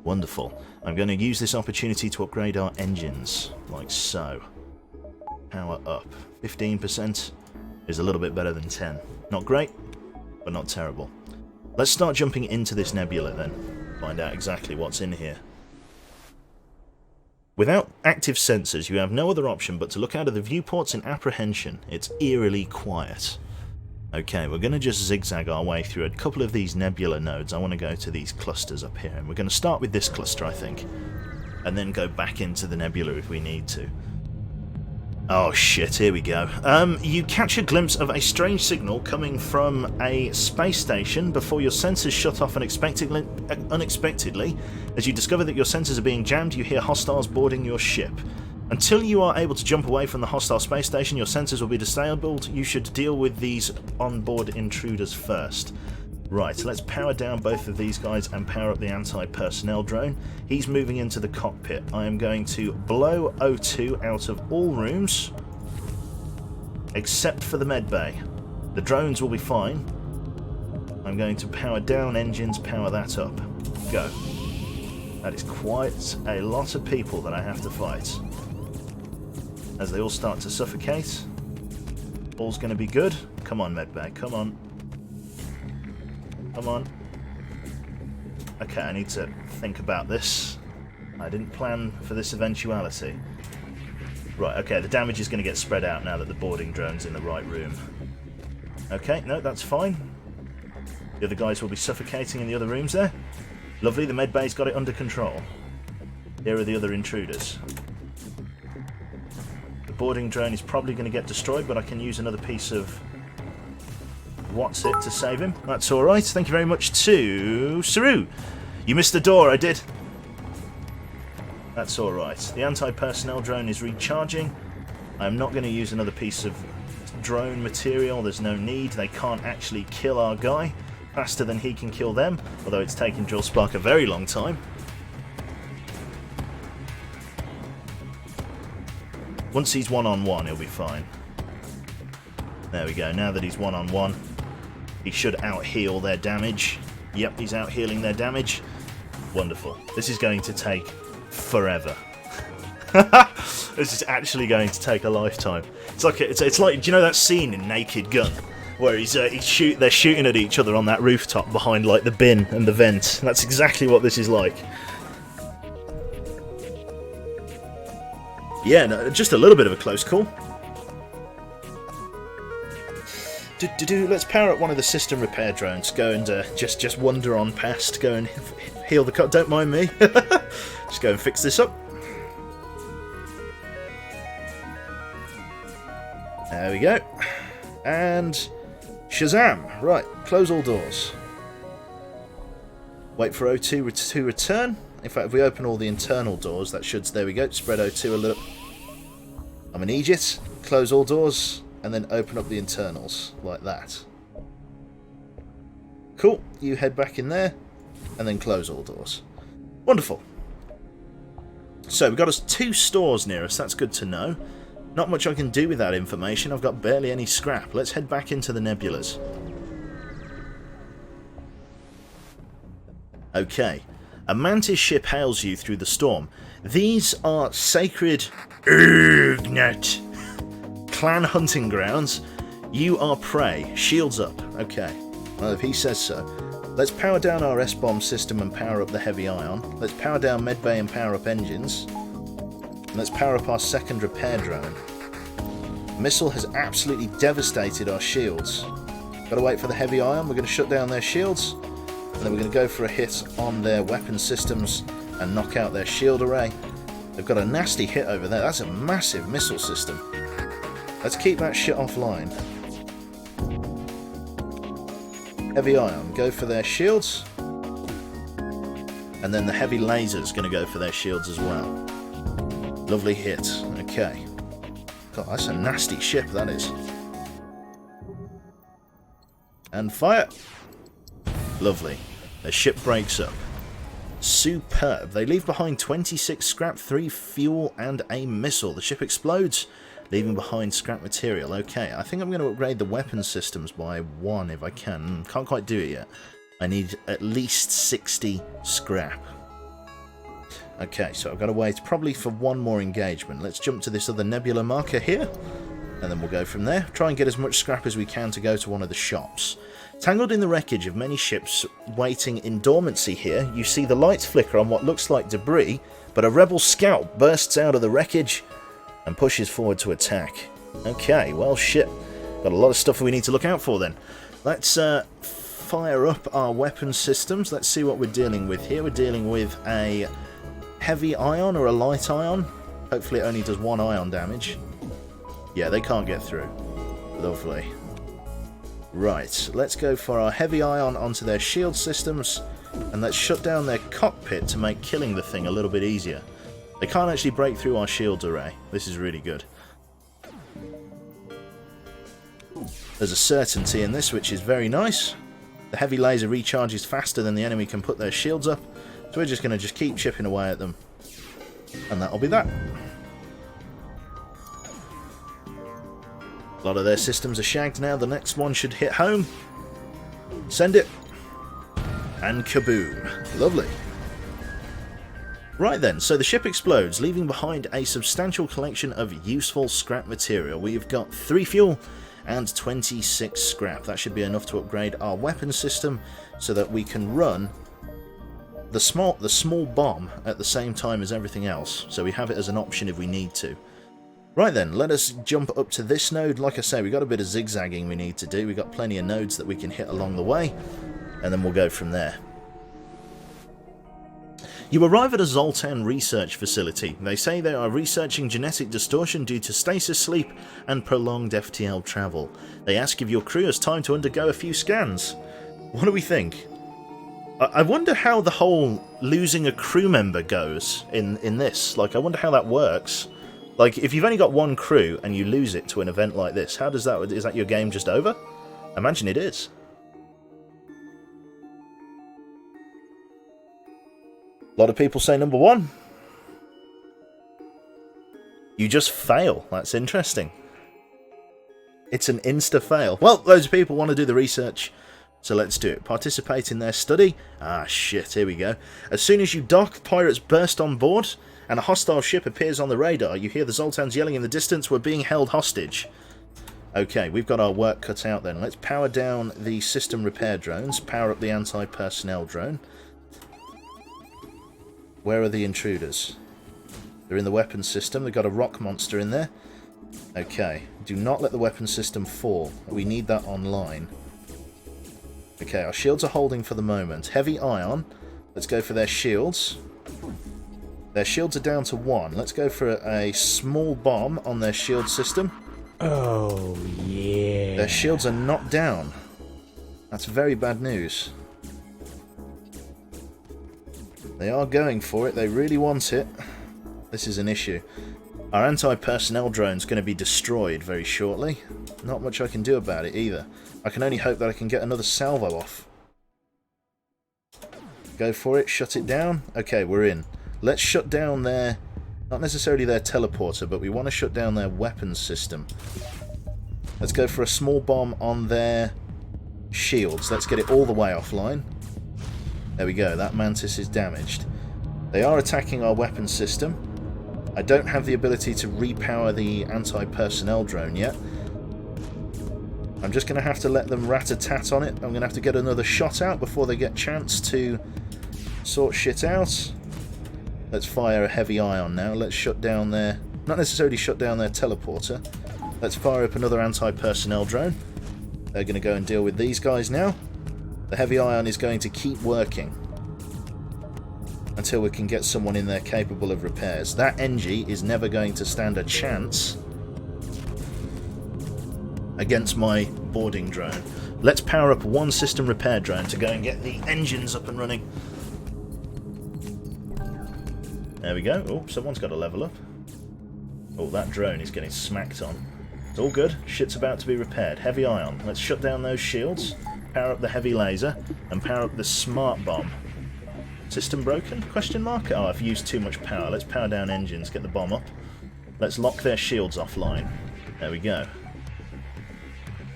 A: Wonderful. I'm going to use this opportunity to upgrade our engines, like so. Power up. 15% is a little bit better than 10. Not great, but not terrible. Let's start jumping into this nebula then. Find out exactly what's in here. Without active sensors, you have no other option but to look out of the viewports in apprehension. It's eerily quiet. Okay, we're going to just zigzag our way through a couple of these nebula nodes. I want to go to these clusters up here, and we're going to start with this cluster, I think, and then go back into the nebula if we need to. Oh shit, here we go. You catch a glimpse of a strange signal coming from a space station before your sensors shut off unexpectedly. As you discover that your sensors are being jammed, you hear hostiles boarding your ship. Until you are able to jump away from the hostile space station, your sensors will be disabled. You should deal with these onboard intruders first. Right, let's power down both of these guys and power up the anti-personnel drone. He's moving into the cockpit. I am going to blow O2 out of all rooms, except for the med bay. The drones will be fine. I'm going to power down engines, power that up. Go. That is quite a lot of people that I have to fight. As they all start to suffocate. All's going to be good. Come on, medbay, come on. Come on. Okay, I need to think about this. I didn't plan for this eventuality. Right, okay, the damage is going to get spread out now that the boarding drone's in the right room. Okay, no, that's fine. The other guys will be suffocating in the other rooms there. Lovely, the medbay's got it under control. Here are the other intruders. The boarding drone is probably going to get destroyed, but I can use another piece of what's it to save him. That's alright. Thank you very much to Saru. You missed the door, I did. That's alright. The anti-personnel drone is recharging. I'm not going to use another piece of drone material. There's no need. They can't actually kill our guy faster than he can kill them, although it's taken Drillspark a very long time. Once he's one-on-one, he'll be fine. There we go. Now that he's one-on-one, he should out-heal their damage. Yep, he's out-healing their damage. Wonderful. This is going to take forever. This is actually going to take a lifetime. It's like do you know that scene in Naked Gun where they're shooting at each other on that rooftop behind like the bin and the vent? That's exactly what this is like. Yeah, no, just a little bit of a close call. Let's power up one of the system repair drones. Go and just wander on past. Go and heal the cut. Don't mind me. Just go and fix this up. There we go. And Shazam. Right, close all doors. Wait for O2 to return. In fact, if we open all the internal doors, that should... There we go. Spread O2 a little. I'm an idiot. Close all doors. And then open up the internals, like that. Cool, you head back in there, and then close all doors. Wonderful. So, we've got us 2 stores near us, that's good to know. Not much I can do with that information, I've got barely any scrap. Let's head back into the nebulas. Okay, a mantis ship hails you through the storm. These are sacred Urgnut clan hunting grounds. You are prey. Shields up. Okay. Well, if he says so. Let's power down our S-bomb system and power up the heavy ion. Let's power down medbay and power up engines. And let's power up our second repair drone. Missile has absolutely devastated our shields. Gotta wait for the heavy ion. We're going to shut down their shields. And then we're going to go for a hit on their weapon systems and knock out their shield array. They've got a nasty hit over there. That's a massive missile system. Let's keep that shit offline. Heavy ion, go for their shields. And then the heavy laser's going to go for their shields as well. Lovely hit. Okay. God, that's a nasty ship, that is. And fire! Lovely. Their ship breaks up. Superb. They leave behind 26 scrap, 3 fuel, and a missile. The ship explodes, leaving behind scrap material. Okay, I think I'm going to upgrade the weapon systems by 1 if I can. Can't quite do it yet. I need at least 60 scrap. Okay, so I've got to wait probably for 1 more engagement. Let's jump to this other nebula marker here, and then we'll go from there. Try and get as much scrap as we can to go to one of the shops. Tangled in the wreckage of many ships waiting in dormancy here, you see the lights flicker on what looks like debris, but a rebel scout bursts out of the wreckage and pushes forward to attack. Okay, well shit. Got a lot of stuff we need to look out for then. Let's fire up our weapon systems. Let's see what we're dealing with here. We're dealing with a heavy ion or a light ion. Hopefully it only does 1 ion damage. Yeah, they can't get through. Lovely. Right, let's go for our heavy ion onto their shield systems, and let's shut down their cockpit to make killing the thing a little bit easier. They can't actually break through our shields array. This is really good. There's a certainty in this, which is very nice. The heavy laser recharges faster than the enemy can put their shields up, so we're just going to keep chipping away at them. And that'll be that. A lot of their systems are shagged now. The next one should hit home. Send it. And kaboom. Lovely. Right then, so the ship explodes, leaving behind a substantial collection of useful scrap material. We've got 3 fuel and 26 scrap. That should be enough to upgrade our weapon system so that we can run the small bomb at the same time as everything else. So we have it as an option if we need to. Right then, let us jump up to this node. Like I say, we've got a bit of zigzagging we need to do. We've got plenty of nodes that we can hit along the way, and then we'll go from there. You arrive at a Zoltan research facility. They say they are researching genetic distortion due to stasis sleep and prolonged FTL travel. They ask if your crew has time to undergo a few scans. What do we think? I wonder how the whole losing a crew member goes in this. Like, I wonder how that works. Like, if you've only got 1 crew and you lose it to an event like this, how does that... Is that your game just over? I imagine it is. A lot of people say number 1. You just fail. That's interesting. It's an insta-fail. Well, loads of people want to do the research, so let's do it. Participate in their study. Ah, shit, here we go. As soon as you dock, pirates burst on board, and a hostile ship appears on the radar. You hear the Zoltans yelling in the distance, "We're being held hostage." Okay, we've got our work cut out then. Let's power down the system repair drones, power up the anti-personnel drone. Where are the intruders? They're in the weapon system. They've got a rock monster in there. Okay, do not let the weapon system fall. We need that online. Okay, our shields are holding for the moment. Heavy ion. Let's go for their shields. Their shields are down to 1. Let's go for a small bomb on their shield system.
B: Oh, yeah.
A: Their shields are not down. That's very bad news. They are going for it. They really want it. This is an issue. Our anti-personnel drone's going to be destroyed very shortly. Not much I can do about it either. I can only hope that I can get another salvo off. Go for it. Shut it down. Okay, we're in. Let's shut down their... Not necessarily their teleporter, but we want to shut down their weapons system. Let's go for a small bomb on their shields. Let's get it all the way offline. There we go. That mantis is damaged. They are attacking our weapons system. I don't have the ability to repower the anti-personnel drone yet. I'm just going to have to let them rat-a-tat on it. I'm going to have to get another shot out before they get a chance to sort shit out. Let's fire a heavy ion now. Let's shut down their... Not necessarily shut down their teleporter. Let's fire up another anti-personnel drone. They're going to go and deal with these guys now. The heavy ion is going to keep working until we can get someone in there capable of repairs. That NG is never going to stand a chance against my boarding drone. Let's power up one system repair drone to go and get the engines up and running. There we go. Oh, someone's got to level up. Oh, that drone is getting smacked on. It's all good. Shit's about to be repaired. Heavy ion. Let's shut down those shields, power up the heavy laser, and power up the smart bomb. System broken? Question mark? Oh, I've used too much power. Let's power down engines, get the bomb up. Let's lock their shields offline. There we go.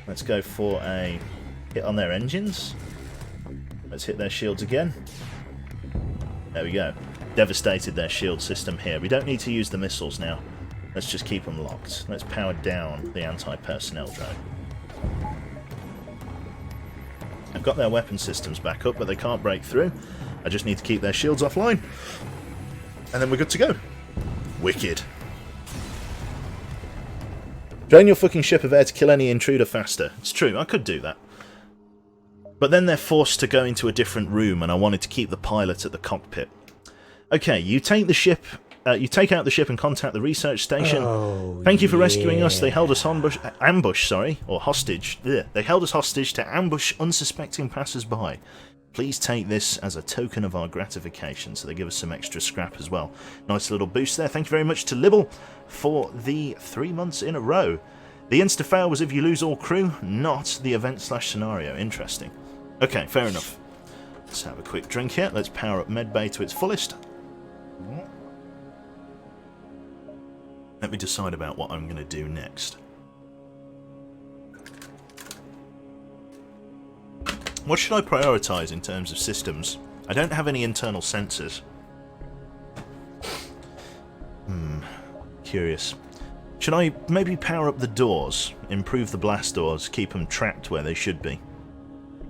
A: Let's go for a hit on their engines. Let's hit their shields again. There we go. Devastated their shield system here. We don't need to use the missiles now. Let's just keep them locked. Let's power down the anti-personnel drone. I've got their weapon systems back up, but they can't break through. I just need to keep their shields offline. And then we're good to go. Wicked. Drain your fucking ship of air to kill any intruder faster. It's true, I could do that. But then they're forced to go into a different room, and I wanted to keep the pilot at the cockpit. Okay, you take the ship... you take out the ship and contact the research station.
B: Oh,
A: Thank you for rescuing us. They held us hostage. Ugh. They held us hostage to ambush unsuspecting passers-by. Please take this as a token of our gratification. So they give us some extra scrap as well. Nice little boost there. Thank you very much to Libble for the 3 months in a row. The insta-fail was if you lose all crew, not the event/scenario. Interesting. Okay, fair enough. Let's have a quick drink here. Let's power up medbay to its fullest. Let me decide about what I'm going to do next. What should I prioritise in terms of systems? I don't have any internal sensors. Curious. Should I maybe power up the doors, improve the blast doors, keep them trapped where they should be?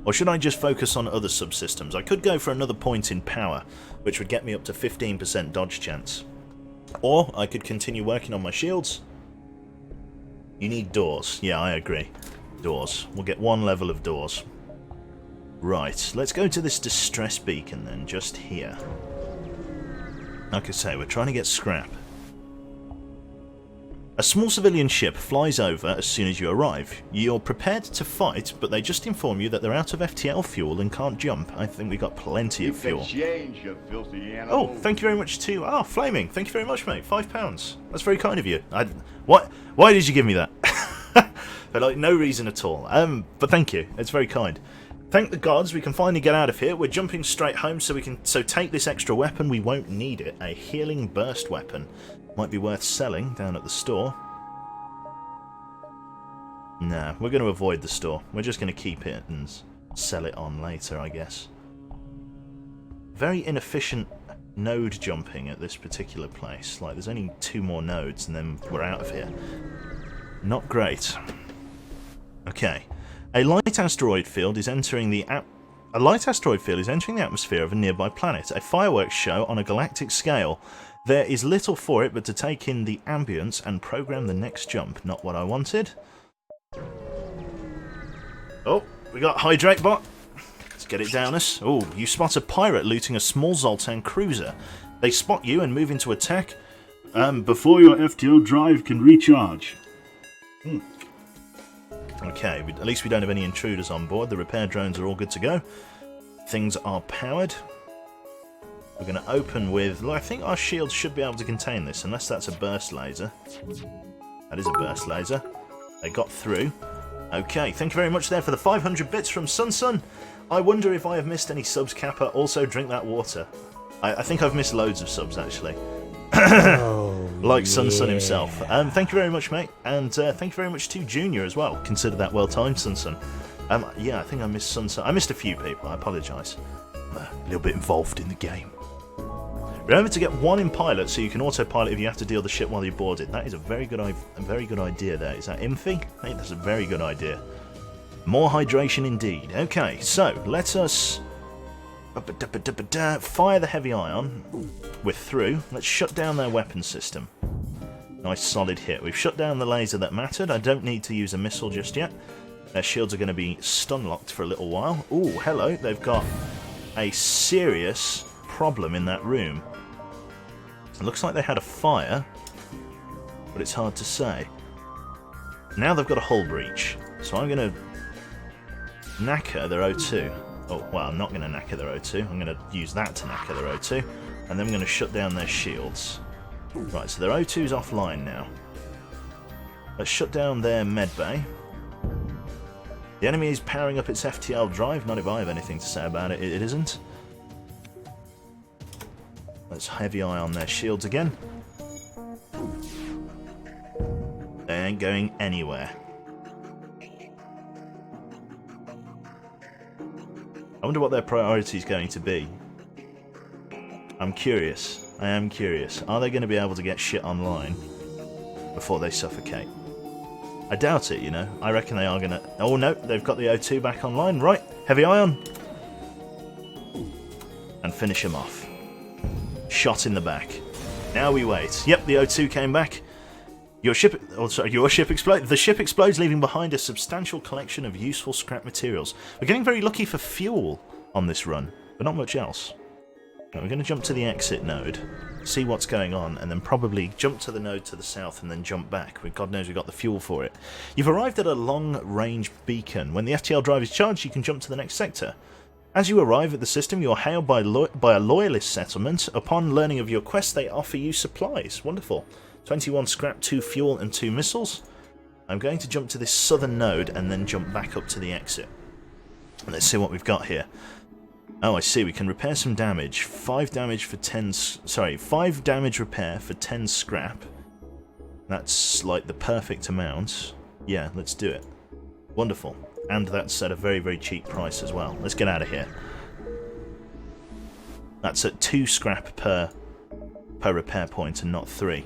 A: Or should I just focus on other subsystems? I could go for another point in power, which would get me up to 15% dodge chance. Or I could continue working on my shields. You need doors. Yeah, I agree. Doors. We'll get one level of doors. Right, let's go to this distress beacon then, just here. Like I say, we're trying to get scrap. A small civilian ship flies over as soon as you arrive. You're prepared to fight, but they just inform you that they're out of FTL fuel and can't jump. I think we got plenty of fuel.
C: You filthy animal.
A: Oh, thank you very much to... Ah, Flaming. Thank you very much, mate. £5. That's very kind of you. Why did you give me that? For like no reason at all. But thank you. It's very kind. Thank the gods, we can finally get out of here. We're jumping straight home so we can take this extra weapon. We won't need it. A healing burst weapon. Might be worth selling down at the store. Nah, we're going to avoid the store. We're just going to keep it and sell it on later, I guess. Very inefficient node jumping at this particular place. Like, there's only 2 more nodes and then we're out of here. Not great. Okay. A light asteroid field is entering the atmosphere of a nearby planet. A fireworks show on a galactic scale. There is little for it but to take in the ambience and program the next jump. Not what I wanted. Oh, we got Hydrate Bot. Let's get it down us. Oh, you spot a pirate looting a small Zoltan cruiser. They spot you and move into attack before your FTL drive can recharge. Okay, at least we don't have any intruders on board. The repair drones are all good to go. Things are powered. We're going to open with... I think our shields should be able to contain this, unless that's a burst laser. That is a burst laser. They got through. Okay, thank you very much there for the 500 bits from Sun. I wonder if I have missed any subs, Kappa. Also, drink that water. I think I've missed loads of subs, actually. Like Sun himself. Thank you very much, mate. And thank you very much to Junior as well. Consider that well timed, Sun. Yeah, I think I missed Sun. I missed a few people. I apologise. I'm a little bit involved in the game. Remember to get 1 in pilot so you can autopilot if you have to deal the ship while you board it. That is a very good idea there. Is that Imphy? I think that's a very good idea. More hydration indeed. Okay, so let us fire the heavy ion. We're through. Let's shut down their weapon system. Nice solid hit. We've shut down the laser that mattered. I don't need to use a missile just yet. Their shields are going to be stun locked for a little while. Ooh, hello. They've got a serious problem in that room. It looks like they had a fire, but it's hard to say. Now they've got a hull breach, so I'm going to knacker their O2. Oh, well, I'm not going to knacker their O2. I'm going to use that to knacker their O2, and then I'm going to shut down their shields. Right, so their O2's offline now. Let's shut down their medbay. The enemy is powering up its FTL drive. Not if I have anything to say about it. It isn't. Let's heavy eye on their shields again. They ain't going anywhere. I wonder what their priority is going to be. I'm curious. I am curious. Are they going to be able to get shit online before they suffocate? I doubt it, you know. I reckon they are going to... Oh no, they've got the O2 back online. Right, heavy ion. And finish him off. Shot in the back. Now we wait. Yep, the O2 came back. Your ship explodes. The ship explodes, leaving behind a substantial collection of useful scrap materials. We're getting very lucky for fuel on this run, but not much else. Now we're going to jump to the exit node, see what's going on, and then probably jump to the node to the south and then jump back. God knows we've got the fuel for it. You've arrived at a long-range beacon. When the FTL drive is charged, you can jump to the next sector. As you arrive at the system, you are hailed by a loyalist settlement. Upon learning of your quest, they offer you supplies. Wonderful. 21 scrap, 2 fuel, and 2 missiles. I'm going to jump to this southern node and then jump back up to the exit. Let's see what we've got here. Oh, I see. We can repair some damage. 5 damage for 10... Sorry, 5 damage repair for 10 scrap. That's like the perfect amount. Yeah, let's do it. Wonderful. And that's at a very, very cheap price as well. Let's get out of here. That's at 2 scrap per repair point and not 3.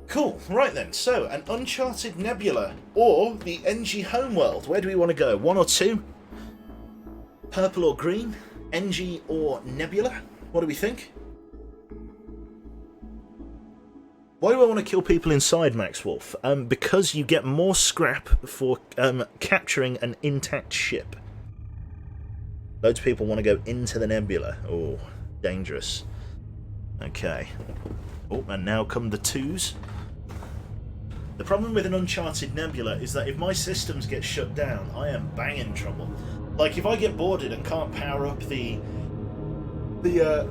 A: Cool, right then, so an Uncharted Nebula or the NG Homeworld. Where do we want to go? 1 or 2? Purple or green? NG or Nebula? What do we think? Why do I want to kill people inside, Max Wolf? Because you get more scrap for capturing an intact ship. Loads of people want to go into the Nebula. Oh, dangerous. Okay. Oh, and now come the 2s. The problem with an Uncharted Nebula is that if my systems get shut down, I am banging trouble. Like, if I get boarded and can't power up the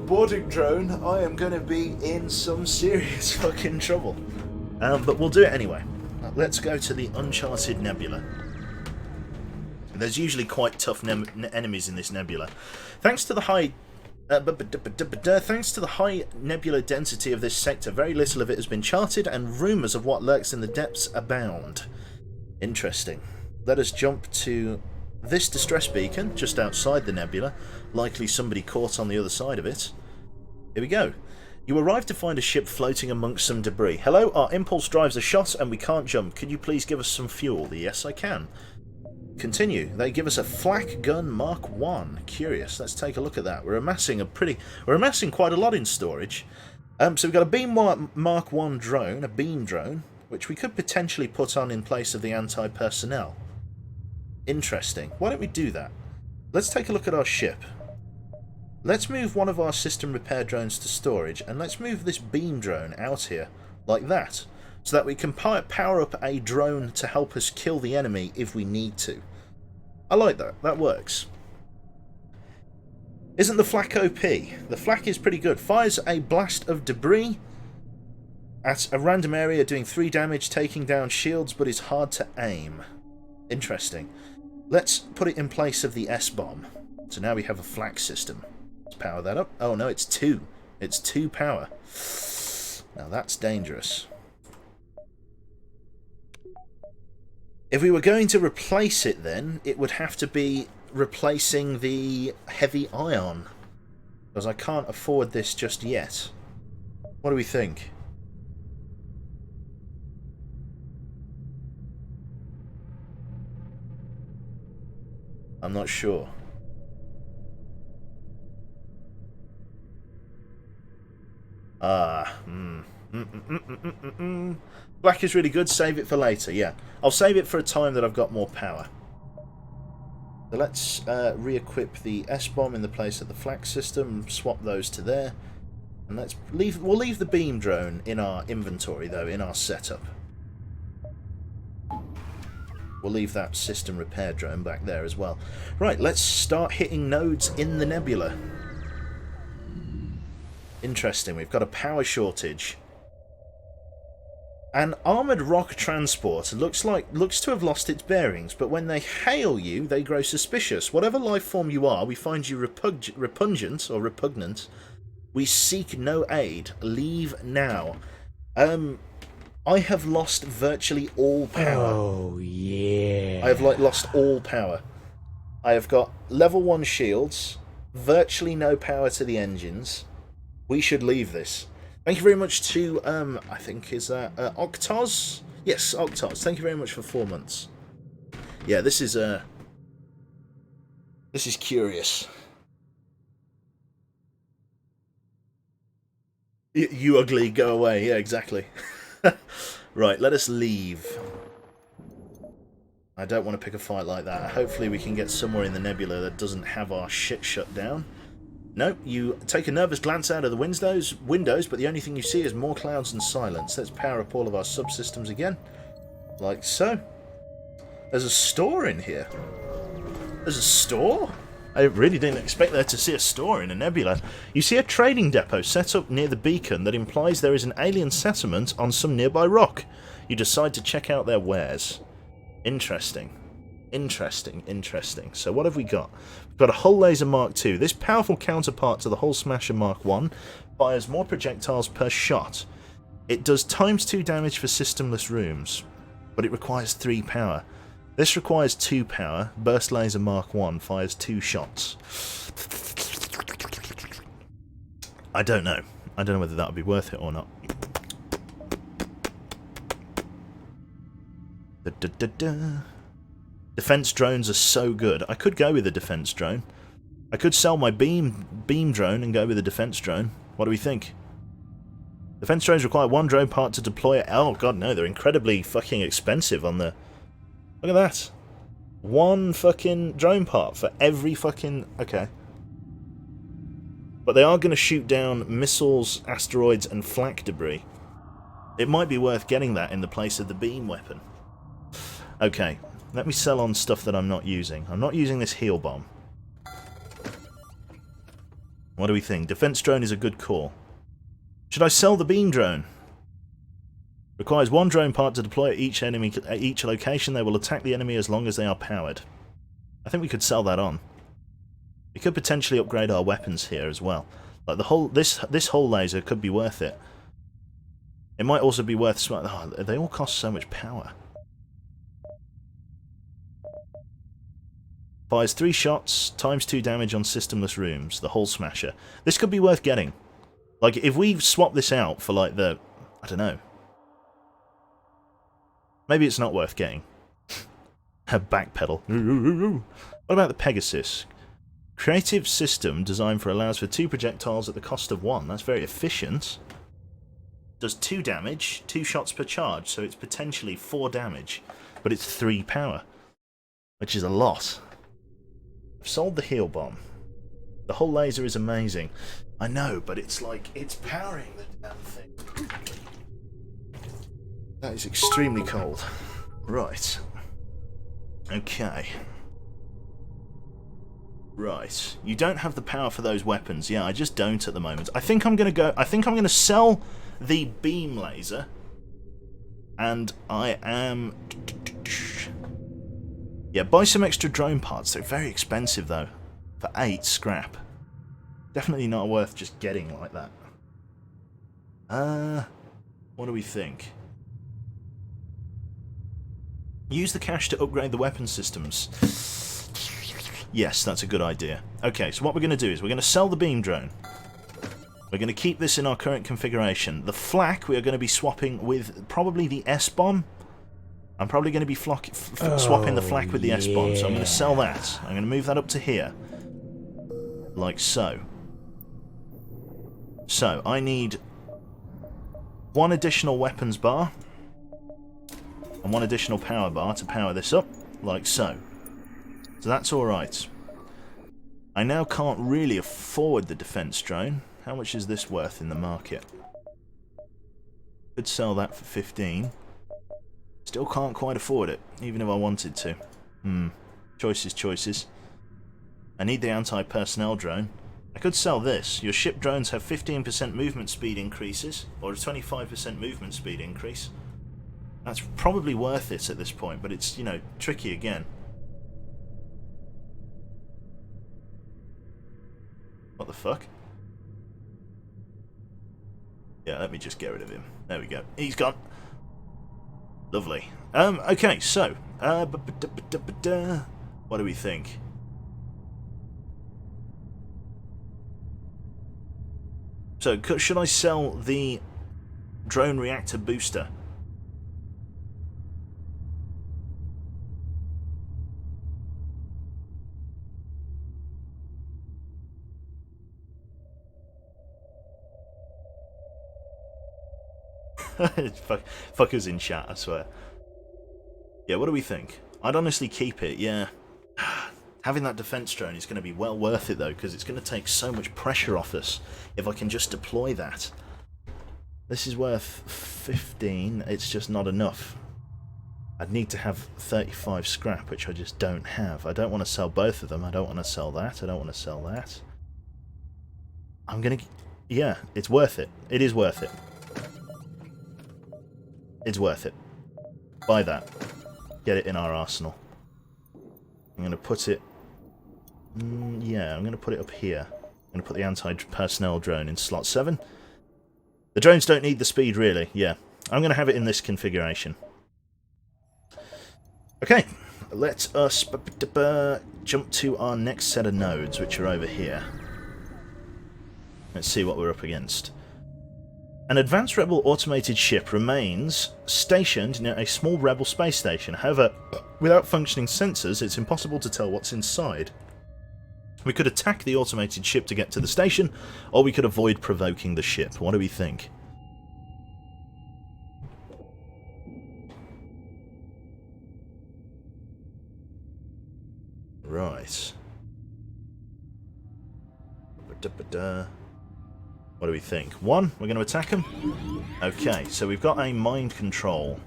A: boarding drone, I am going to be in some serious fucking trouble. But we'll do it anyway. Let's go to the Uncharted Nebula. There's usually quite tough enemies in this nebula. Thanks to the high nebula density of this sector, very little of it has been charted, and rumours of what lurks in the depths abound. Interesting. Let us jump to this distress beacon just outside the nebula. Likely somebody caught on the other side of it. Here we go. You arrive to find a ship floating amongst some debris. Hello, our impulse drives are shot and we can't jump. Could you please give us some fuel? Yes, I can. Continue. They give us a flak gun Mark 1. Curious. Let's take a look at that. We're amassing quite a lot in storage. So we've got a beam Mark 1 drone, a beam drone, which we could potentially put on in place of the anti-personnel. Interesting. Why don't we do that? Let's take a look at our ship. Let's move one of our system repair drones to storage, and let's move this beam drone out here, like that, so that we can power up a drone to help us kill the enemy if we need to. I like that. That works. Isn't the flak OP? The flak is pretty good. Fires a blast of debris at a random area, doing 3 damage, taking down shields, but is hard to aim. Interesting. Let's put it in place of the S-bomb. So now we have a flak system. Let's power that up. Oh no, it's 2. It's 2 power. Now that's dangerous. If we were going to replace it then, it would have to be replacing the heavy ion. Because I can't afford this just yet. What do we think? I'm not sure. Black is really good. Save it for later. Yeah, I'll save it for a time that I've got more power. So let's re-equip the S-bomb in the place of the flak system. Swap those to there, and let's leave. We'll leave the beam drone in our inventory though, in our setup. We'll leave that system repair drone back there as well. Right, let's start hitting nodes in the nebula. Interesting, we've got a power shortage. An armoured rock transport looks to have lost its bearings, but when they hail you, they grow suspicious. Whatever life form you are, we find you repugnant or repugnant. We seek no aid. Leave now. I have lost virtually all power.
B: Oh, yeah.
A: I have lost all power. I have got level 1 shields, virtually no power to the engines. We should leave this. Thank you very much to, I think, is that Octos? Yes, Octos. Thank you very much for 4 months. Yeah, this is curious. You ugly, go away. Yeah, exactly. Right, let us leave. I don't want to pick a fight like that. Hopefully we can get somewhere in the nebula that doesn't have our shit shut down. Nope, you take a nervous glance out of the windows, but the only thing you see is more clouds and silence. Let's power up all of our subsystems again. Like so. There's a store in here. There's a store? I really didn't expect there to see a store in a nebula. You see a trading depot set up near the beacon that implies there is an alien settlement on some nearby rock. You decide to check out their wares. Interesting. Interesting, interesting. So what have we got? We've got a Hull Laser Mark II. This powerful counterpart to the Hull Smasher Mark I fires more projectiles per shot. It does ×2 damage for systemless rooms, but it requires 3 power. This requires 2 power. Burst Laser Mark I fires 2 shots. I don't know. I don't know whether that would be worth it or not. Defense drones are so good. I could go with a defense drone. I could sell my beam drone and go with a defense drone. What do we think? Defense drones require 1 drone part to deploy it. Oh god, no, they're incredibly fucking expensive on the... Look at that. 1 fucking drone part for every fucking... Okay. But they are going to shoot down missiles, asteroids, and flak debris. It might be worth getting that in the place of the beam weapon. Okay. Let me sell on stuff that I'm not using. I'm not using this heal bomb. What do we think? Defense drone is a good call. Should I sell the beam drone? Requires 1 drone part to deploy at each location. They will attack the enemy as long as they are powered. I think we could sell that on. We could potentially upgrade our weapons here as well. Like the whole this whole laser could be worth it. It might also be worth... Oh, they all cost so much power. Fires 3 shots, ×2 damage on systemless rooms. The Hull Smasher. This could be worth getting. Like, if we swap this out for, like, the... I don't know. Maybe it's not worth getting. Backpedal. What about the Pegasus? Creative system designed allows for 2 projectiles at the cost of 1. That's very efficient. Does 2 damage, 2 shots per charge, so it's potentially 4 damage. But it's 3 power. Which is a lot. I've sold the heal bomb. The whole laser is amazing. I know, but it's like, it's powering the damn thing. That is extremely cold. Right. Okay. Right. You don't have the power for those weapons. Yeah, I just don't at the moment. I think I'm gonna sell the beam laser. And I am... Yeah, buy some extra drone parts. They're very expensive, though. For 8 scrap. Definitely not worth just getting like that. What do we think? Use the cash to upgrade the weapon systems. Yes, that's a good idea. Okay, so what we're going to do is we're going to sell the beam drone. We're going to keep this in our current configuration. The flak we are going to be swapping with probably the S-bomb. I'm probably going to be swapping the flak with the S-bomb, so I'm going to sell that. I'm going to move that up to here. Like so. So, I need 1 additional weapons bar and 1 additional power bar to power this up, like so. So that's alright. I now can't really afford the defense drone. How much is this worth in the market? Could sell that for 15. Still can't quite afford it, even if I wanted to. Choices. I need the anti-personnel drone. I could sell this. Your ship drones have 15% movement speed increases, or a 25% movement speed increase. That's probably worth it at this point, but it's, you know, tricky again. What the fuck? Yeah, let me just get rid of him. There we go. He's gone. Lovely. Okay, so, what do we think? So, should I sell the drone reactor booster? Fuckers in chat, I swear. Yeah, what do we think? I'd honestly keep it, yeah. Having that defense drone is going to be well worth it, though, because it's going to take so much pressure off us if I can just deploy that. This is worth 15. It's just not enough. I'd need to have 35 scrap, which I just don't have. I don't want to sell both of them. I don't want to sell that. I don't want to sell that. I'm going to... Yeah, it's worth it. It is worth it. It's worth it. Buy that. Get it in our arsenal. I'm going to put it... yeah, I'm going to put it up here. I'm going to put the anti-personnel drone in slot 7. The drones don't need the speed, really. Yeah. I'm going to have it in this configuration. Okay. Let us jump to our next set of nodes, which are over here. Let's see what we're up against. An advanced Rebel automated ship remains stationed near a small Rebel space station. However, without functioning sensors, it's impossible to tell what's inside. We could attack the automated ship to get to the station, or we could avoid provoking the ship. What do we think? Right. What do we think? 1, we're going to attack them? Okay, so we've got a mind control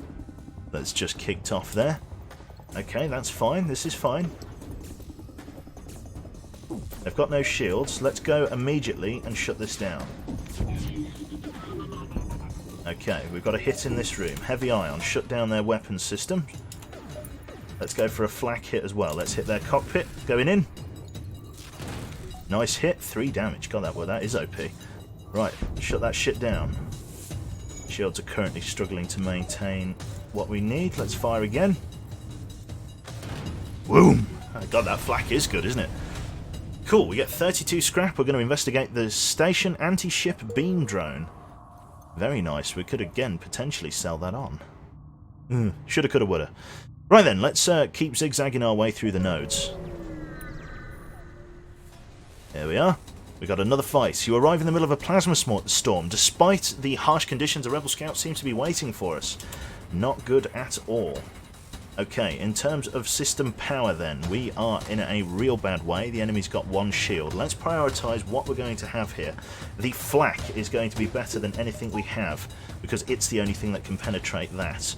A: that's just kicked off there. Okay, that's fine. This is fine. They've got no shields. Let's go immediately and shut this down. Okay, we've got a hit in this room. Heavy ion, shut down their weapons system. Let's go for a flak hit as well. Let's hit their cockpit. Going in. Nice hit. 3 damage. God, that is OP. Right, shut that shit down. Shields are currently struggling to maintain what we need. Let's fire again. Boom! Oh, God, that flak is good, isn't it? Cool, we get 32 scrap. We're going to investigate the station anti-ship beam drone. Very nice. We could, again, potentially sell that on. Shoulda, coulda, woulda. Right then, let's keep zigzagging our way through the nodes. There we are. We got another fight. You arrive in the middle of a plasma storm. Despite the harsh conditions, a rebel scout seems to be waiting for us. Not good at all. Okay, in terms of system power then, we are in a real bad way. The enemy's got 1 shield. Let's prioritise what we're going to have here. The flak is going to be better than anything we have, because it's the only thing that can penetrate that.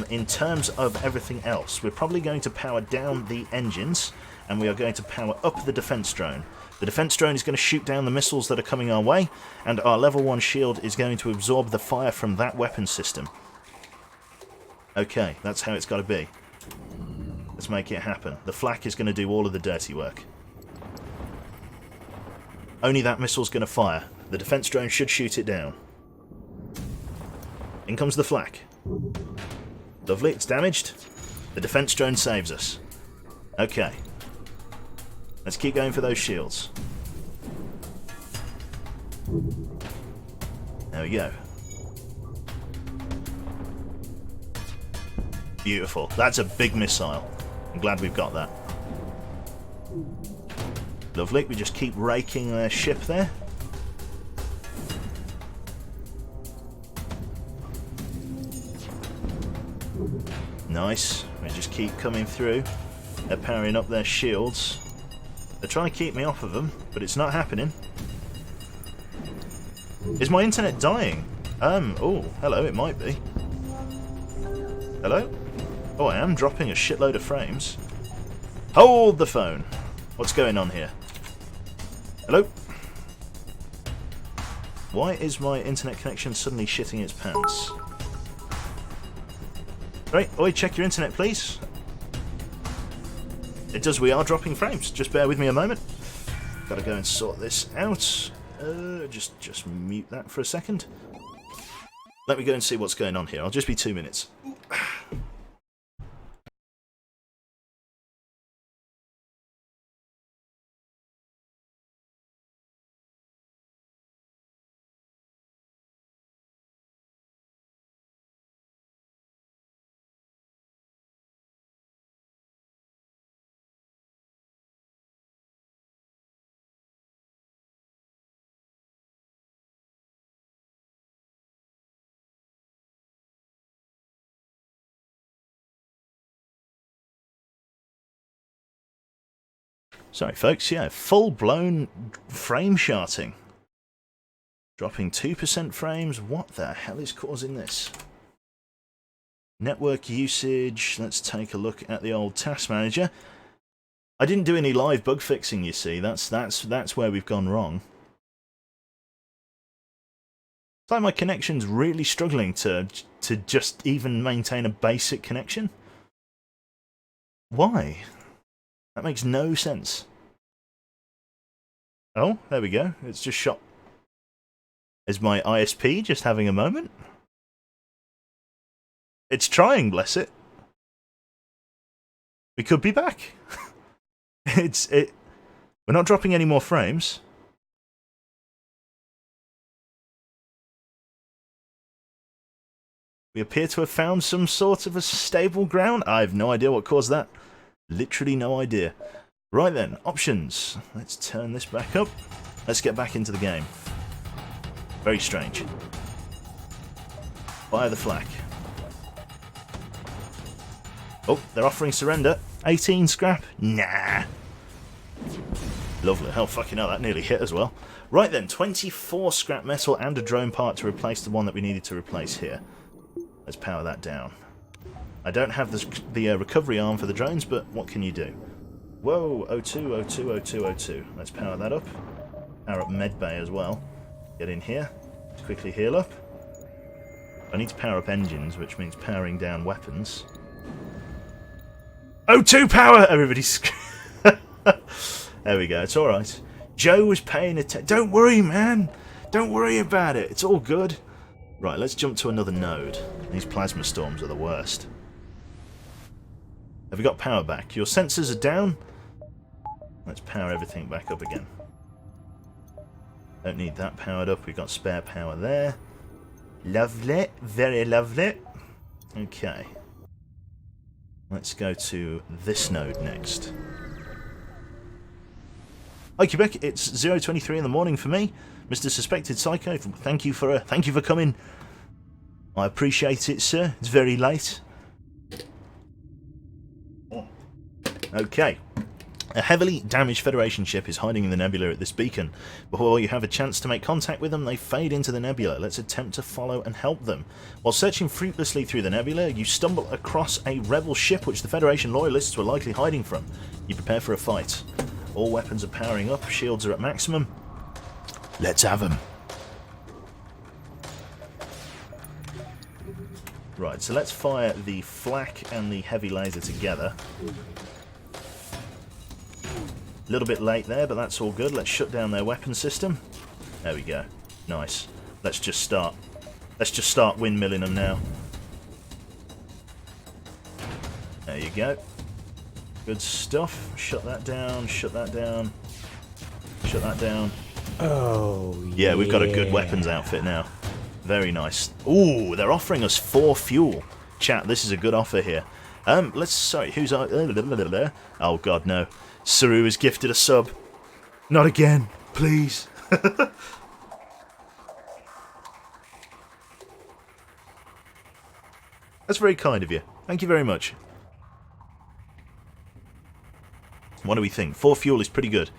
A: In terms of everything else, we're probably going to power down the engines, and we are going to power up the defense drone. The defense drone is going to shoot down the missiles that are coming our way, and our level 1 shield is going to absorb the fire from that weapon system. Okay, that's how it's got to be. Let's make it happen. The flak is going to do all of the dirty work. Only that missile's going to fire. The defense drone should shoot it down. In comes the flak. Lovely, it's damaged. The defense drone saves us. Okay. Let's keep going for those shields. There we go. Beautiful. That's a big missile. I'm glad we've got that. Lovely. We just keep raking their ship there. Nice. We just keep coming through. They're powering up their shields. They're trying to keep me off of them, but it's not happening. Is my internet dying? Oh, hello, it might be. Hello? Oh, I am dropping a shitload of frames. Hold the phone. What's going on here? Hello? Why is my internet connection suddenly shitting its pants? Right, oi, check your internet, please. It does, we are dropping frames. Just bear with me a moment. Gotta go and sort this out. Just mute that for a second. Let me go and see what's going on here. I'll just be 2 minutes. Sorry, folks. Yeah, full-blown frame sharting. Dropping 2% frames. What the hell is causing this? Network usage. Let's take a look at the old task manager. I didn't do any live bug fixing, you see. That's where we've gone wrong. It's like my connection's really struggling to just even maintain a basic connection. Why? That makes no sense. Oh, there we go. It's just shot. Is my ISP just having a moment? It's trying, bless it. We could be back. We're not dropping any more frames. We appear to have found some sort of a stable ground. I have no idea what caused that. Literally no idea. Right then, options. Let's turn this back up. Let's get back into the game. Very strange. Fire the flak. Oh, they're offering surrender. 18 scrap? Nah. Lovely. Oh, fucking hell, that nearly hit as well. Right then, 24 scrap metal and a drone part to replace the one that we needed to replace here. Let's power that down. I don't have the recovery arm for the drones, but what can you do? Whoa, O2, O2, O2, O2. Let's power that up. Power up medbay as well. Get in here. Let's quickly heal up. I need to power up engines, which means powering down weapons. O2 power! Everybody's... There we go, it's alright. Joe was paying attention. Don't worry, man! Don't worry about it, it's all good. Right, let's jump to another node. These plasma storms are the worst. Have we got power back? Your sensors are down. Let's power everything back up again. Don't need that powered up. We've got spare power there. Lovely. Very lovely. Okay. Let's go to this node next. Hi Quebec, it's 0:23 in the morning for me. Mr. Suspected Psycho, thank you for coming. I appreciate it, sir. It's very late. Okay. A heavily damaged Federation ship is hiding in the nebula at this beacon. Before you have a chance to make contact with them, they fade into the nebula. Let's attempt to follow and help them. While searching fruitlessly through the nebula, you stumble across a rebel ship which the Federation loyalists were likely hiding from. You prepare for a fight. All weapons are powering up, shields are at maximum. Let's have them. Right, so let's fire the flak and the heavy laser together. A little bit late there, but that's all good. Let's shut down their weapon system. There we go. Nice. Let's just start windmilling them now. There you go. Good stuff. Shut that down, shut that down. Shut that down.
B: Oh,
A: yeah. We've got a good weapons outfit now. Very nice. Ooh, they're offering us 4 fuel. Chat, this is a good offer here. Sorry, who's... oh, God, no. Saru has gifted a sub. Not again, please. That's very kind of you. Thank you very much. What do we think? 4 fuel is pretty good.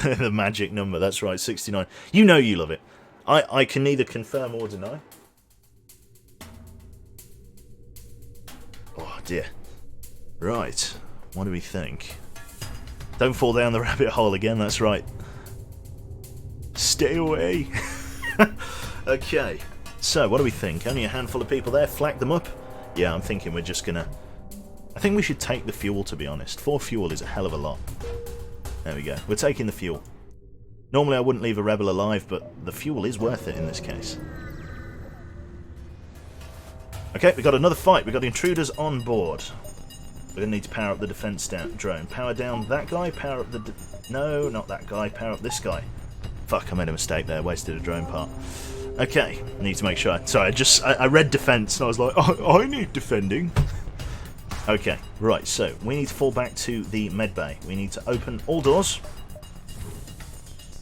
A: The magic number, that's right, 69. You know you love it. I can neither confirm or deny. Oh dear. Right, what do we think? Don't fall down the rabbit hole again, that's right. Stay away. Okay, so what do we think? Only a handful of people there, flag them up. Yeah, I'm thinking we're just gonna... I think we should take the fuel, to be honest. 4 fuel is a hell of a lot. There we go. We're taking the fuel. Normally I wouldn't leave a rebel alive, but the fuel is worth it in this case. Okay, we got another fight. We got intruders on board. We're going to need to power up the defense drone. Power down that guy, power up the... no, not that guy. Power up this guy. Fuck, I made a mistake there. Wasted a drone part. Okay, need to make sure... sorry, I read defense and I was like, oh, I need defending. Okay, right, so we need to fall back to the med bay. We need to open all doors.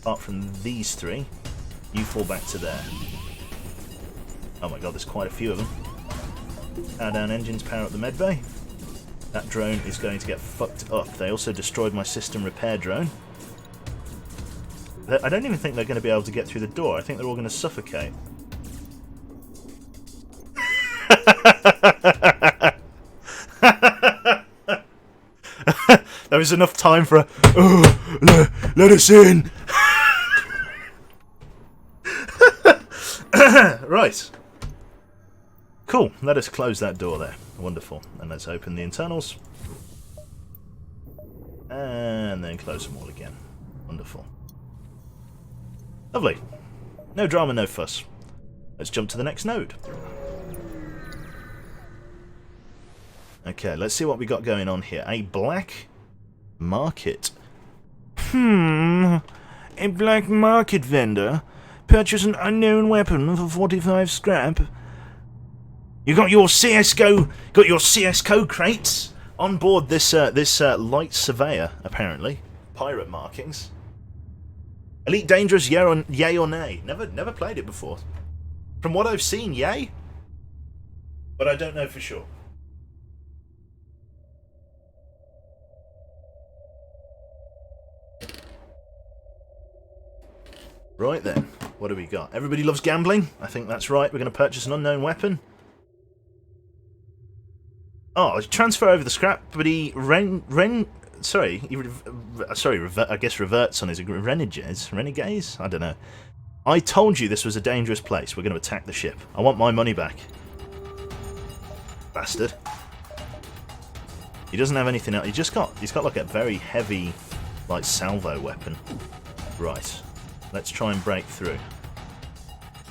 A: Apart from these 3. You fall back to there. Oh my god, there's quite a few of them. Power down engines, power up the med bay. That drone is going to get fucked up. They also destroyed my system repair drone. I don't even think they're going to be able to get through the door. I think they're all going to suffocate. There was enough time for a... oh, let us in! Right. Cool. Let us close that door there. Wonderful. And let's open the internals. And then close them all again. Wonderful. Lovely. No drama, no fuss. Let's jump to the next node. Okay, let's see what we got going on here. A black market. A black market vendor. Purchase an unknown weapon for 45 scrap. You got your CS:GO crates on board this light surveyor, apparently. Pirate markings. Elite Dangerous, yay or nay? Never played it before. From what I've seen, yay. But I don't know for sure. Right then, what do we got? Everybody loves gambling? I think that's right. We're going to purchase an unknown weapon. Oh, transfer over the scrap, but he I guess reverts on his renegades? I don't know. I told you this was a dangerous place. We're going to attack the ship. I want my money back. Bastard. He doesn't have anything else. He's got like a very heavy, like, salvo weapon. Right. Let's try and break through. In